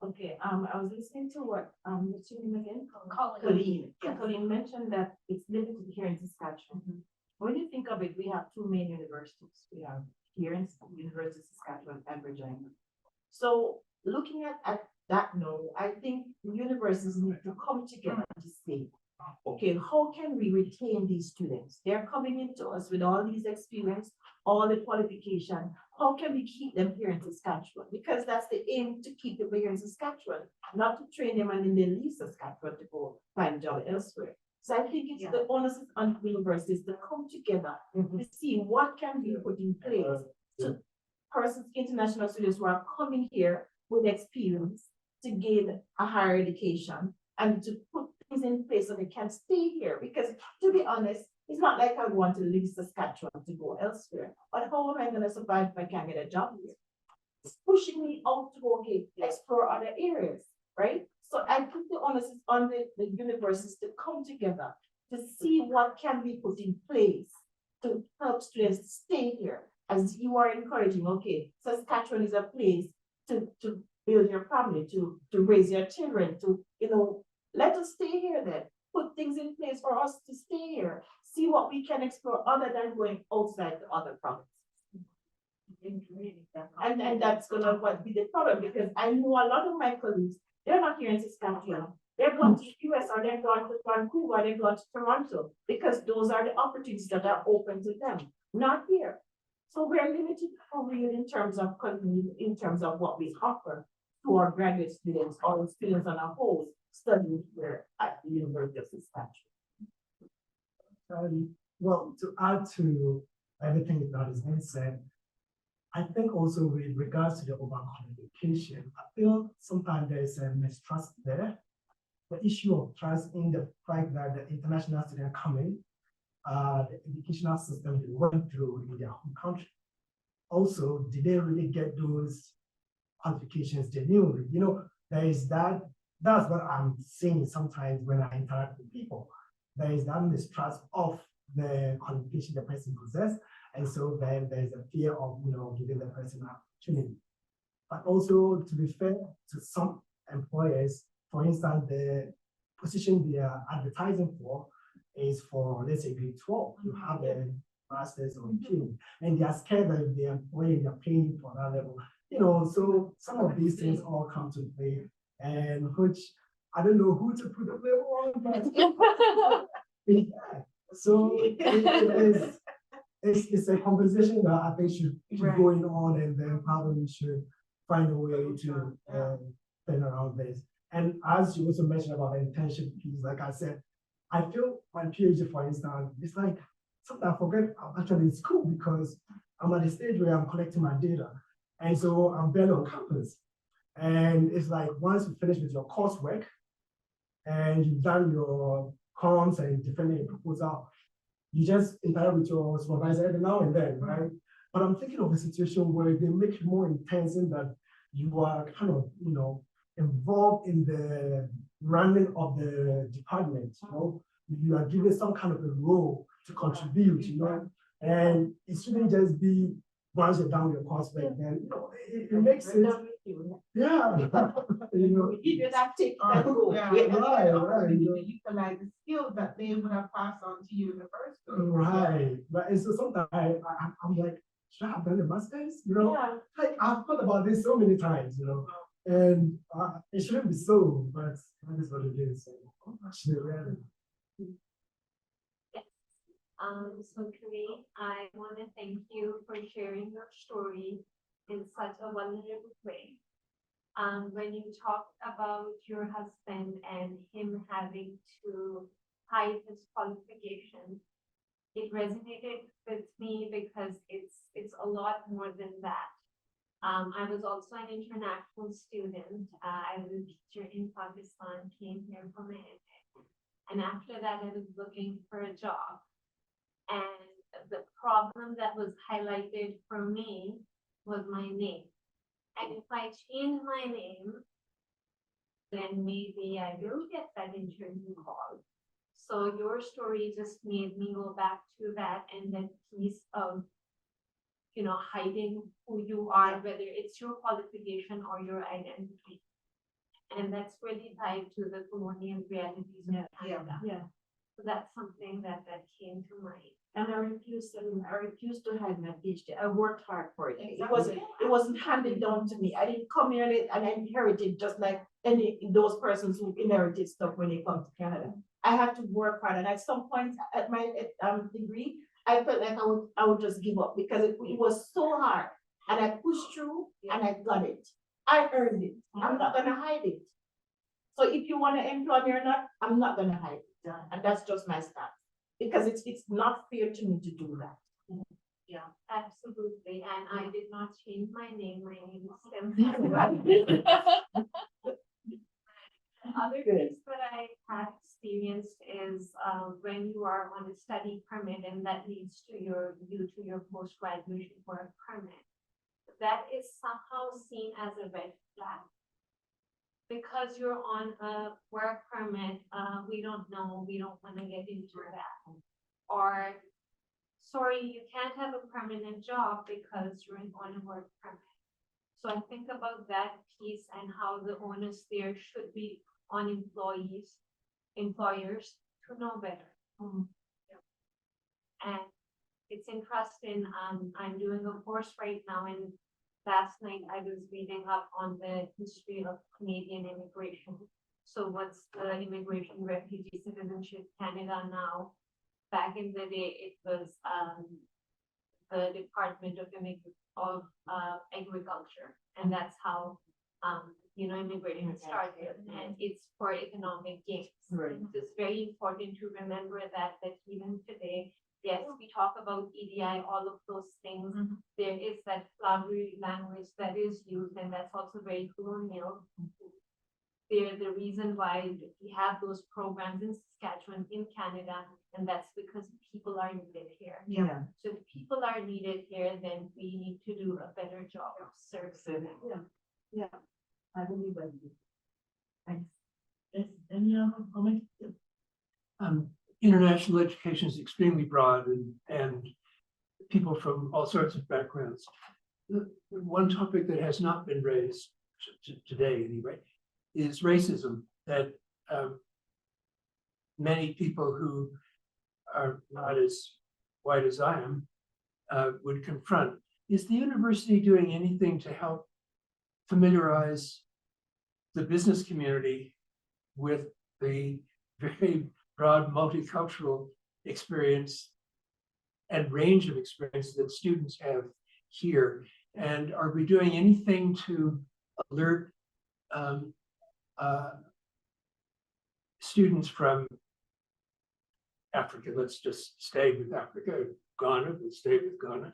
Okay, I was listening to what, what's your name again? Colleen. Colleen. Colleen mentioned that it's limited here in Saskatchewan. When you think of it, we have two main universities. We have here in University of Saskatchewan and Regina. So looking at that note, I think the universities need to come together to say, okay, how can we retain these students? They're coming into us with all these experience, all the qualification. How can we keep them here in Saskatchewan? Because that's the aim, to keep them here in Saskatchewan, not to train them and then they leave Saskatchewan to go find a job elsewhere. So I think it's the onus on universities to come together to see what can be put in place to persons, international students who are coming here with experience to gain a higher education and to put things in place so they can stay here. Because to be honest, it's not like I want to leave Saskatchewan to go elsewhere. But how am I going to survive if I can't get a job here? It's pushing me out to go, okay, explore other areas, right? So I put the onus on the universities to come together to see what can be put in place to help students stay here. As you are encouraging, okay, Saskatchewan is a place to build your family, to raise your children, to, you know, let us stay here then. Put things in place for us to stay here. See what we can explore other than going outside the other provinces. And that's gonna be the problem, because I know a lot of my colleagues, they're not here in Saskatchewan. They're going to the US or they're going to Vancouver, they're going to Toronto, because those are the opportunities that are open to them, not here. So we're limited for real in terms of what we offer to our graduate students or students on a whole studying here at the University of Saskatchewan. Well, to add to everything that has been said, I think also with regards to the overqualification, I feel sometimes there is a mistrust there. The issue of trust in the fact that the international students coming, the educational system they went through in their home country. Also, did they really get those qualifications genuinely? You know, there is that. That's what I'm seeing sometimes when I interact with people. There is that mistrust of the qualification the person possesses, and so then there's a fear of, you know, giving the person an opportunity. But also, to be fair to some employers, for instance, the position they are advertising for is for, let's say, grade 12. You have a master's or PhD, and they are scared that if they employ, they're paying for that level. You know, so some of these things all come to play, and which I don't know who to put the blame on, but so it's a conversation that I think should keep going on, and then probably should find a way to turn around this. And as you also mentioned about the internship piece, like I said, I feel my PhD, for instance, it's like something I forget I'm actually in school because I'm at the stage where I'm collecting my data. And so I'm barely on campus. And it's like once you finish with your coursework and you've done your comms and defending your proposal, you just interact with your supervisor every now and then, right? But I'm thinking of a situation where they make it more intense in that you are kind of, involved in the running of the department, you are given some kind of a role to contribute, and it shouldn't just be once you're done with your coursework, then, it makes it, yeah, If you not take that role, Yeah, right. right. Utilize the skills that they would have passed on to you in the first place. right, but it's so sometimes I'm like, should I have done a master's, Yeah. like I've thought about this so many times, and it shouldn't be so, but that is what it is. Actually, really. So Kari, I want to thank you for sharing your story in such a vulnerable way. When you talked about your husband and him having to hide his qualifications, it resonated with me because it's a lot more than that. I was also an international student. I was a teacher in Pakistan, came here from India. And after that, I was looking for a job. And the problem that was highlighted for me was my name. And if I change my name, then maybe I will get that interview call. So your story just made me go back to that and that piece of, hiding who you are, whether it's your qualification or your identity. And that's really tied to the colonial realities of Canada. Yeah. So that's something that came to mind. And I refused to hide my PhD. I worked hard for it. Exactly. It wasn't handed down to me. I didn't come here late and I inherited just like any those persons who inherited stuff when they come to Canada. I had to work hard, and at some point at my degree, I felt like I would just give up because it was so hard, and I pushed through and I got it. I earned it. I'm not gonna hide it. So if you want to employ me or not, I'm not gonna hide it, and that's just my stance. Because it's not fair to me to do that. Yeah, absolutely. And I did not change my name. My name is Sim. Other things that I have experienced is when you are on a study permit and that leads to your post-graduation work permit. That is somehow seen as a red flag. Because you're on a work permit, we don't know, we don't want to get into that. Or, sorry, you can't have a permanent job because you're on a work permit. So I think about that piece and how the onus there should be on employers to know better. And it's interesting, I'm doing a course right now, and last night I was reading up on the history of Canadian immigration. So what's the immigration refugee citizenship Canada now? Back in the day, it was the Department of Agriculture, and that's how immigration started, and it's for economic gains. Right. It's very important to remember that even today, yes, we talk about EDI, all of those things. There is that flowery language that is used, and that's also very colonial. They're the reason why we have those programs in Saskatchewan, in Canada, and that's because people are needed here. Yeah. So if people are needed here, then we need to do a better job of servicing them. Yeah. I believe I do. Thanks. Yes, any other comment? International education is extremely broad and people from all sorts of backgrounds. The one topic that has not been raised today anyway is racism that many people who are not as white as I am would confront. Is the university doing anything to help familiarize the business community with the very broad multicultural experience and range of experience that students have here? And are we doing anything to alert students from Africa, let's just stay with Africa, Ghana, let's stay with Ghana.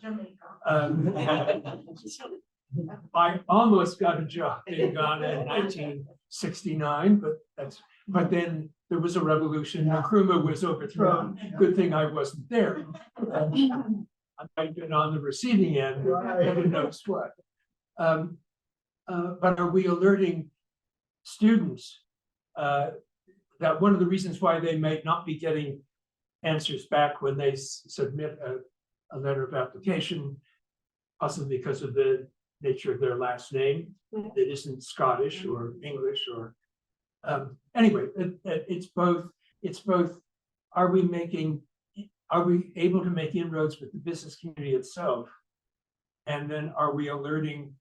I almost got a job in Ghana in 1969, but then there was a revolution, Nkrumah was overthrown. Good thing I wasn't there. I might have been on the receiving end, heaven knows what. But are we alerting students that one of the reasons why they may not be getting answers back when they submit a letter of application, possibly because of the nature of their last name that isn't Scottish or English or anyway, it's both are we able to make inroads with the business community itself, and then are we alerting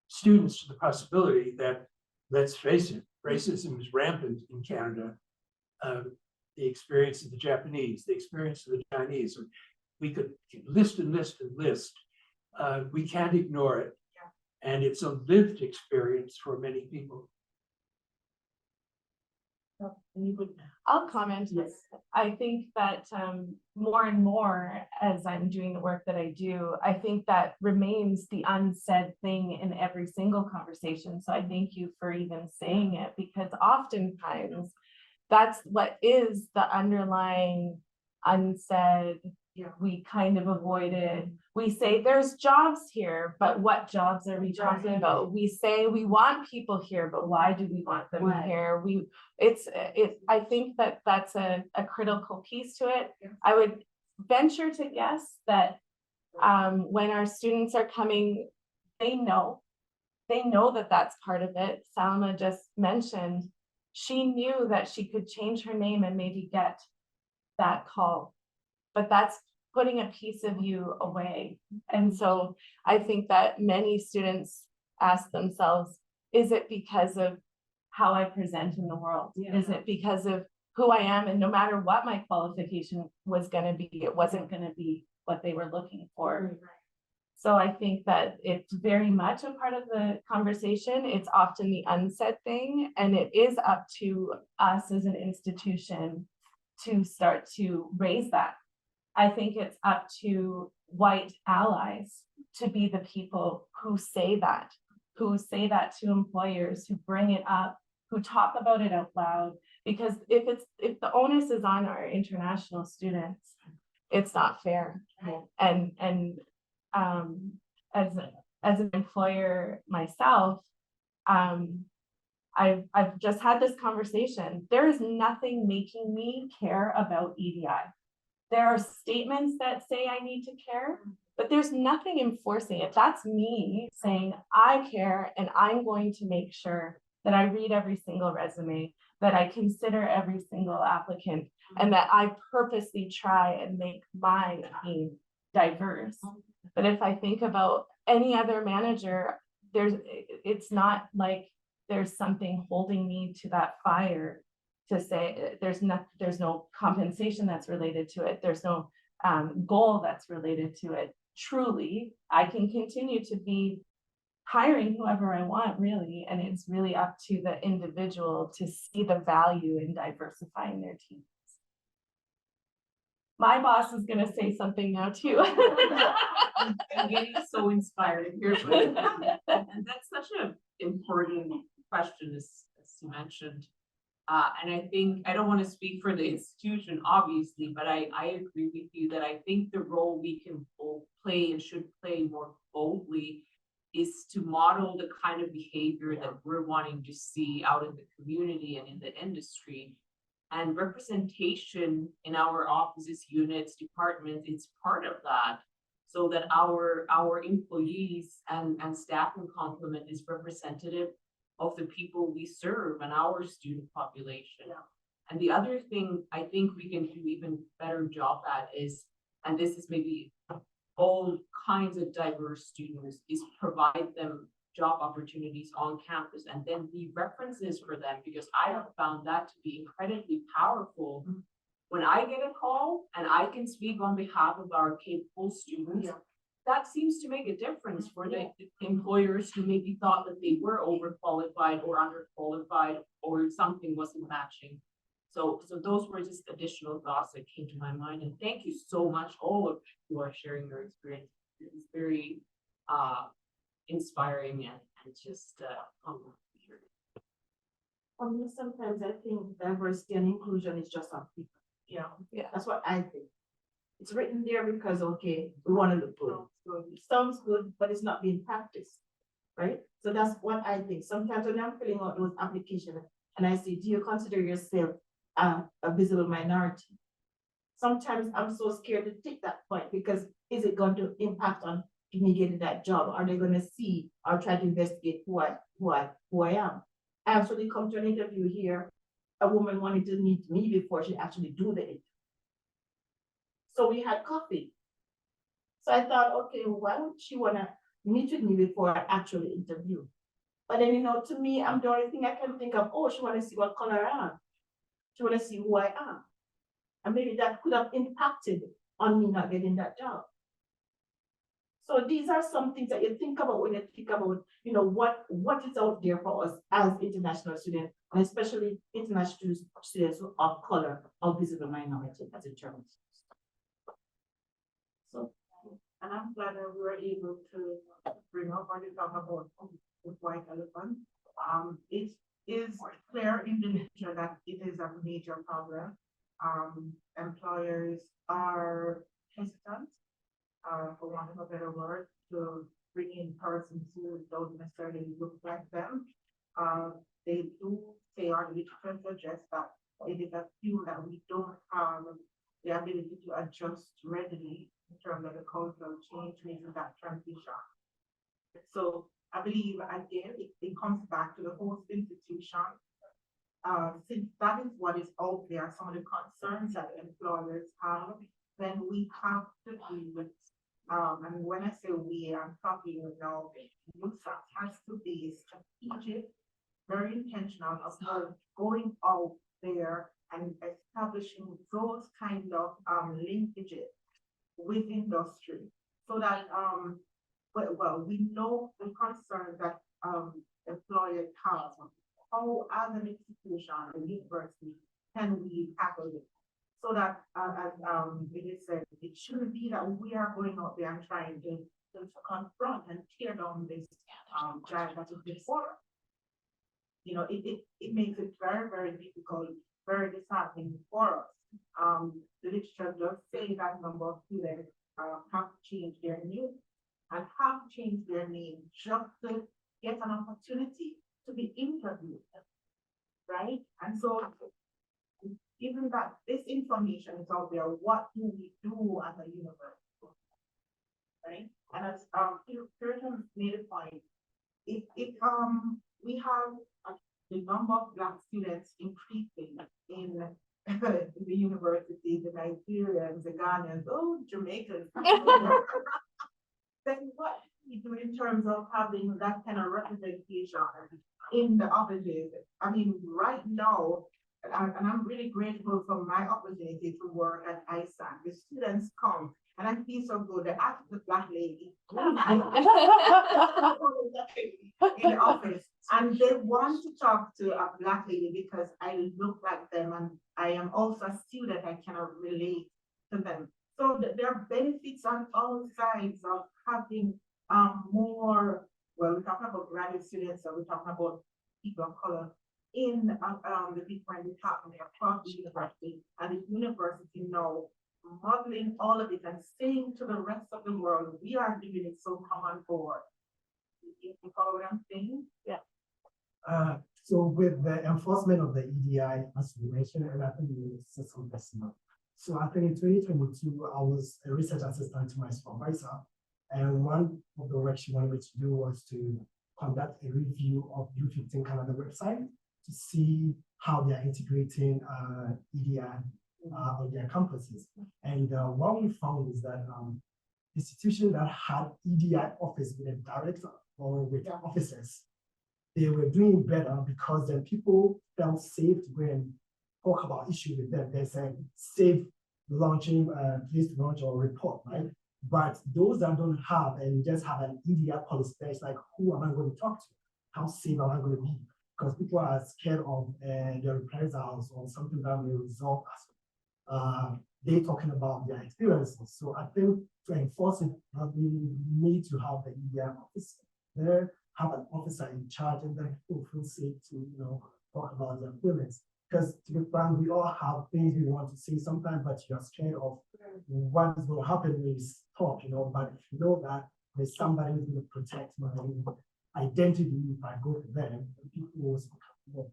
students to the possibility that, let's face it, racism is rampant in Canada. The experience of the Japanese, the experience of the Chinese, we could list and list and list. We can't ignore it. Yeah. And it's a lived experience for many people. I'll comment. Yes. I think that more and more as I'm doing the work that I do, I think that remains the unsaid thing in every single conversation. So I thank you for even saying it, because oftentimes that's what is the underlying unsaid. Yeah. We kind of avoid it. We say there's jobs here, but what jobs are we talking about? We say we want people here, but why do we want them here? I think that that's a critical piece to it. Yeah. I would venture to guess that when our students are coming, they know that that's part of it. Salma just mentioned, she knew that she could change her name and maybe get that call, but that's putting a piece of you away. And so I think that many students ask themselves, is it because of how I present in the world? Yeah. Is it because of who I am? And no matter what my qualification was going to be, it wasn't going to be what they were looking for. Right. So I think that it's very much a part of the conversation. It's often the unsaid thing, and it is up to us as an institution to start to raise that. I think it's up to white allies to be the people who say that to employers, who bring it up, who talk about it out loud. Because if the onus is on our international students, it's not fair. And as an employer myself, I've just had this conversation. There is nothing making me care about EDI. There are statements that say I need to care, but there's nothing enforcing it. That's me saying I care, and I'm going to make sure that I read every single resume, that I consider every single applicant, and that I purposely try and make my team diverse. But if I think about any other manager, it's not like there's something holding me to that fire to say there's no compensation that's related to it. There's no goal that's related to it. Truly, I can continue to be hiring whoever I want, really, and it's really up to the individual to see the value in diversifying their teams. My boss is going to say something now too. I'm getting so inspired here, and that's such an important question, as you mentioned. And I think, I don't want to speak for the institution, obviously, but I agree with you that I think the role we can both play and should play more boldly is to model the kind of behavior that we're wanting to see out in the community and in the industry. And representation in our offices, units, departments, it's part of that, so that our employees and staffing complement is representative of the people we serve and our student population. Yeah. And the other thing I think we can do even better job at is, and this is maybe all kinds of diverse students, is provide them job opportunities on campus and then be references for them, because I have found that to be incredibly powerful. Mm-hmm. When I get a call and I can speak on behalf of our capable students, that seems to make a difference for the employers who maybe thought that they were overqualified or underqualified or something wasn't matching. So those were just additional thoughts that came to my mind, and thank you so much, all of you are sharing your experience. It's very inspiring and just humbling to hear. Sometimes I think diversity and inclusion is just on people, you know? Yeah. That's what I think. It's written there because, okay, we want to look good. It sounds good, but it's not being practiced, right? So that's what I think. Sometimes when I'm filling out those applications and I say, do you consider yourself a visible minority? Sometimes I'm so scared to take that point because is it going to impact on me getting that job? Are they going to see or try to investigate who I am? I actually come to an interview here. A woman wanted to meet me before she actually do the interview. So we had coffee. So I thought, okay, why would she want to meet with me before I actually interview? But then, you know, to me, I'm the only thing I can think of, oh, she want to see what color I am. She want to see who I am. And maybe that could have impacted on me not getting that job. So these are some things that you think about when you think about, you know, what is out there for us as international students, and especially international students of color or visible minority as a term. So, and I'm glad that we were able to bring up or to talk about the white elephant. It is clear in the literature that it is a major problem. Employers are hesitant, for want of a better word, to bring in persons who don't necessarily look like them. They do say on literature suggests that it is a few that we don't have the ability to adjust readily in terms of the cultural change making that transition. So I believe again it comes back to the host institution. Since that is what is out there, some of the concerns that employers have, then we have to deal with, and when I say we, I'm talking now, USAC has to be strategic, very intentional about going out there and establishing those kind of linkages with industry, so that well, we know the concerns that employers have. How, as an institution, a university, can we tackle it? So that, as it said, it shouldn't be that we are going out there and trying to confront and tear down this giant that is before us. You know, it makes it very, very difficult, very disheartening for us. The literature does say that number of students have to change their name and have to change their name just to get an opportunity to be interviewed, right? And so, given that this information is out there, what do we do as a university, right? And as Puritan made a point, if we have the number of Black students increasing in the university, the Nigerians, the Ghanaians, Jamaicans, then what we do in terms of having that kind of representation in the offices? I mean, right now, and I'm really grateful for my opportunity to work at ISAC. The students come and I feel so good. They ask the Black lady in the office, and they want to talk to a Black lady because I look like them and I am also a student. I cannot relate to them. So there are benefits on all sides of having more, well, we're talking about graduate students, so we're talking about people of color in the different departments across the university, and the university now modeling all of it and saying to the rest of the world, we are doing it, so come on board. You follow what I'm saying? Yeah. So with the enforcement of the EDI, as you mentioned, and I think you said some personal. So I think in 2022, I was a research assistant to my supervisor. And one of the work she wanted me to do was to conduct a review of U15 Canada website to see how they are integrating EDI on their campuses. And what we found is that institutions that had EDI office with a director or with officers, they were doing better because then people felt safe to go and talk about issues with them. They said safe launching, place to launch or report, right? But those that don't have and just have an EDR policy, there's like, who am I going to talk to? How safe am I going to be? Because people are scared of the reprisals or something that may result as they talking about their experiences. So I think to enforce it, we need to have the EDR officer there, have an officer in charge, and then people feel safe to, talk about their feelings. Because to be frank, we all have things we want to say sometimes, but you're scared of what is going to happen when you talk, But if you know that there's somebody who's going to protect my identity if I go to them, people will speak up.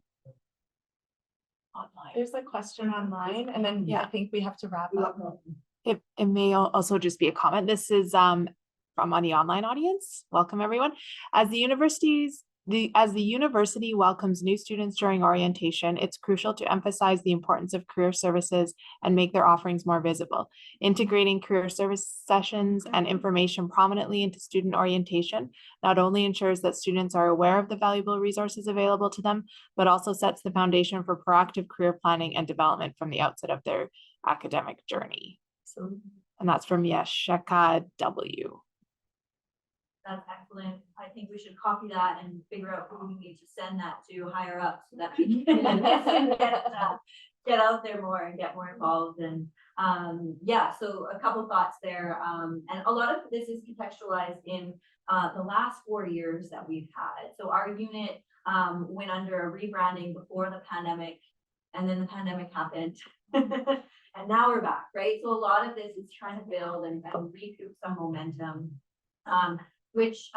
Online. There's a question online, and then, I think we have to wrap up. It may also just be a comment. This is from on the online audience. Welcome, everyone. As the university welcomes new students during orientation, it's crucial to emphasize the importance of career services and make their offerings more visible. Integrating career service sessions and information prominently into student orientation not only ensures that students are aware of the valuable resources available to them, but also sets the foundation for proactive career planning and development from the outset of their academic journey. And that's from Yeshika W. That's excellent. I think we should copy that and figure out who we need to send that to higher up so that we can get out there more and get more involved. And so a couple thoughts there. And a lot of this is contextualized in the last 4 years that we've had. So our unit went under a rebranding before the pandemic, and then the pandemic happened. And now we're back, right? So a lot of this is trying to build and recoup some momentum. Which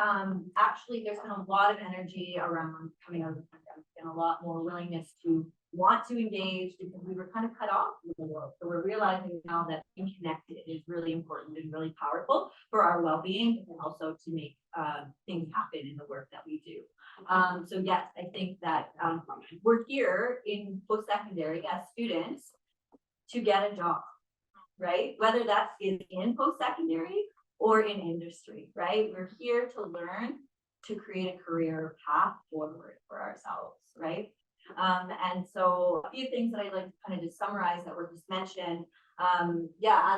actually there's been a lot of energy around coming out of the pandemic and a lot more willingness to want to engage because we were kind of cut off from the world. So we're realizing now that being connected is really important and really powerful for our well-being and also to make things happen in the work that we do. So yes, I think that we're here in post-secondary as students to get a job, right? Whether that's in post-secondary or in industry, right? We're here to learn to create a career path forward for ourselves, right? And so a few things that I'd like to kind of just summarize that were just mentioned. As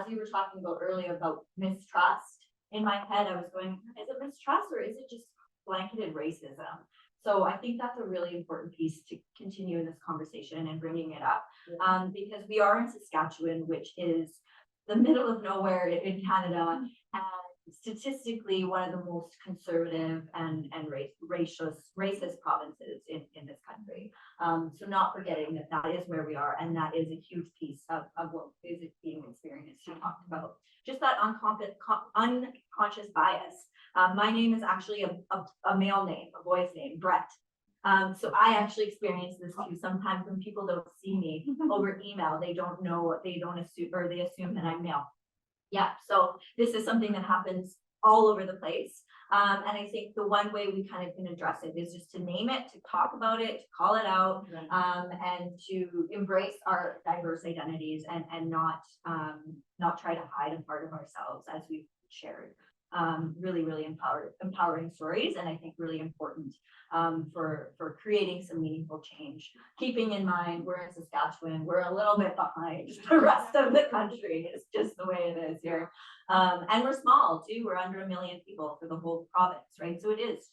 you were talking about earlier about mistrust, in my head I was going, is it mistrust or is it just blanketed racism? So I think that's a really important piece to continue in this conversation and bringing it up, because we are in Saskatchewan, which is the middle of nowhere in Canada, and statistically one of the most conservative and racist provinces in this country. So not forgetting that that is where we are, and that is a huge piece of what is being experienced. You talked about just that unconscious bias. My name is actually a male name, a boy's name, Brett. So I actually experience this too. Sometimes when people don't see me over email, they don't know, they don't assume, or they assume that I'm male. Yeah, so this is something that happens all over the place. And I think the one way we kind of can address it is just to name it, to talk about it, to call it out, and to embrace our diverse identities and not try to hide a part of ourselves, as we've shared. Really empowering stories, and I think really important for creating some meaningful change. Keeping in mind we're in Saskatchewan, we're a little bit behind the rest of the country. It's just the way it is here. And we're small too, we're under 1 million people for the whole province, right? So it is,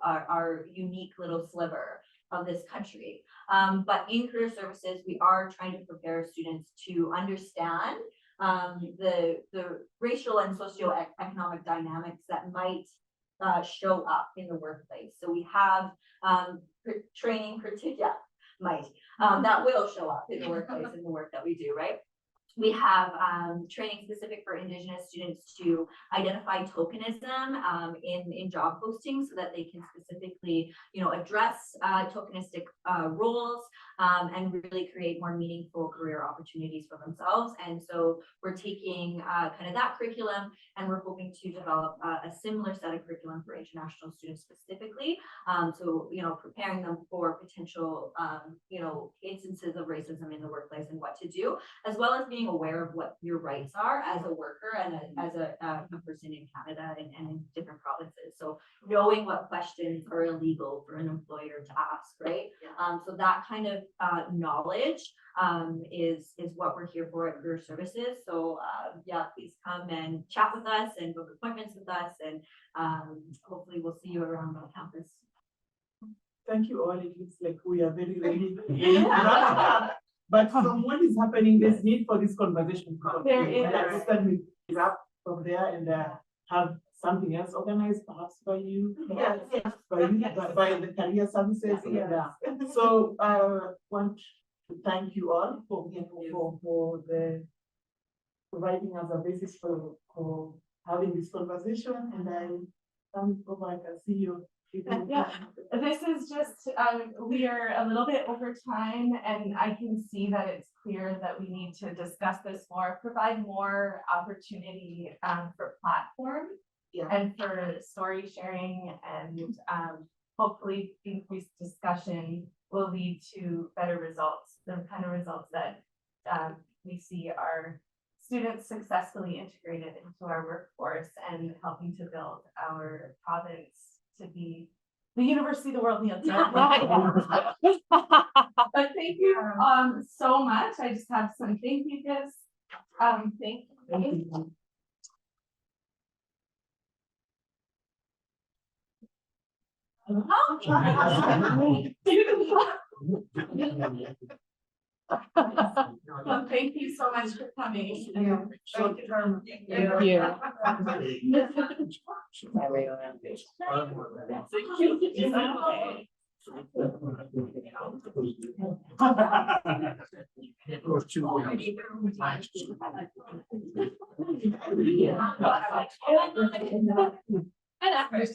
our unique little sliver of this country. But in career services, we are trying to prepare students to understand the racial and socioeconomic dynamics that might show up in the workplace. So we have training that will show up in the workplace in the work that we do, right? We have training specific for Indigenous students to identify tokenism in job postings so that they can specifically, address tokenistic roles and really create more meaningful career opportunities for themselves. And so we're taking kind of that curriculum, and we're hoping to develop a similar set of curriculum for international students specifically. So, preparing them for potential, instances of racism in the workplace and what to do, as well as being being aware of what your rights are as a worker and as a person in Canada and in different provinces. So knowing what questions are illegal for an employer to ask, right? So that kind of knowledge is what we're here for at Career Services. So yeah, please come and chat with us and book appointments with us, and hopefully we'll see you around on campus. Thank you all. It looks like we are very ready. But from what is happening, there's need for this conversation. There is. Let's start with wrap from there and have something else organized, perhaps by you. Yes, yes. By the career services. Yeah. So want to thank you all for providing us a basis for having this conversation, and I come over, I can see you. Yeah, this is just, we are a little bit over time, and I can see that it's clear that we need to discuss this more, provide more opportunity for platform. Yeah. And for story sharing, and hopefully increased discussion will lead to better results, the kind of results that we see our students successfully integrated into our workforce and helping to build our province to be the university the world needs. But thank you so much. I just have some thank you gifts. Thank you. Well, thank you so much for coming. Yeah. Thank you very much. Thank you. And at first.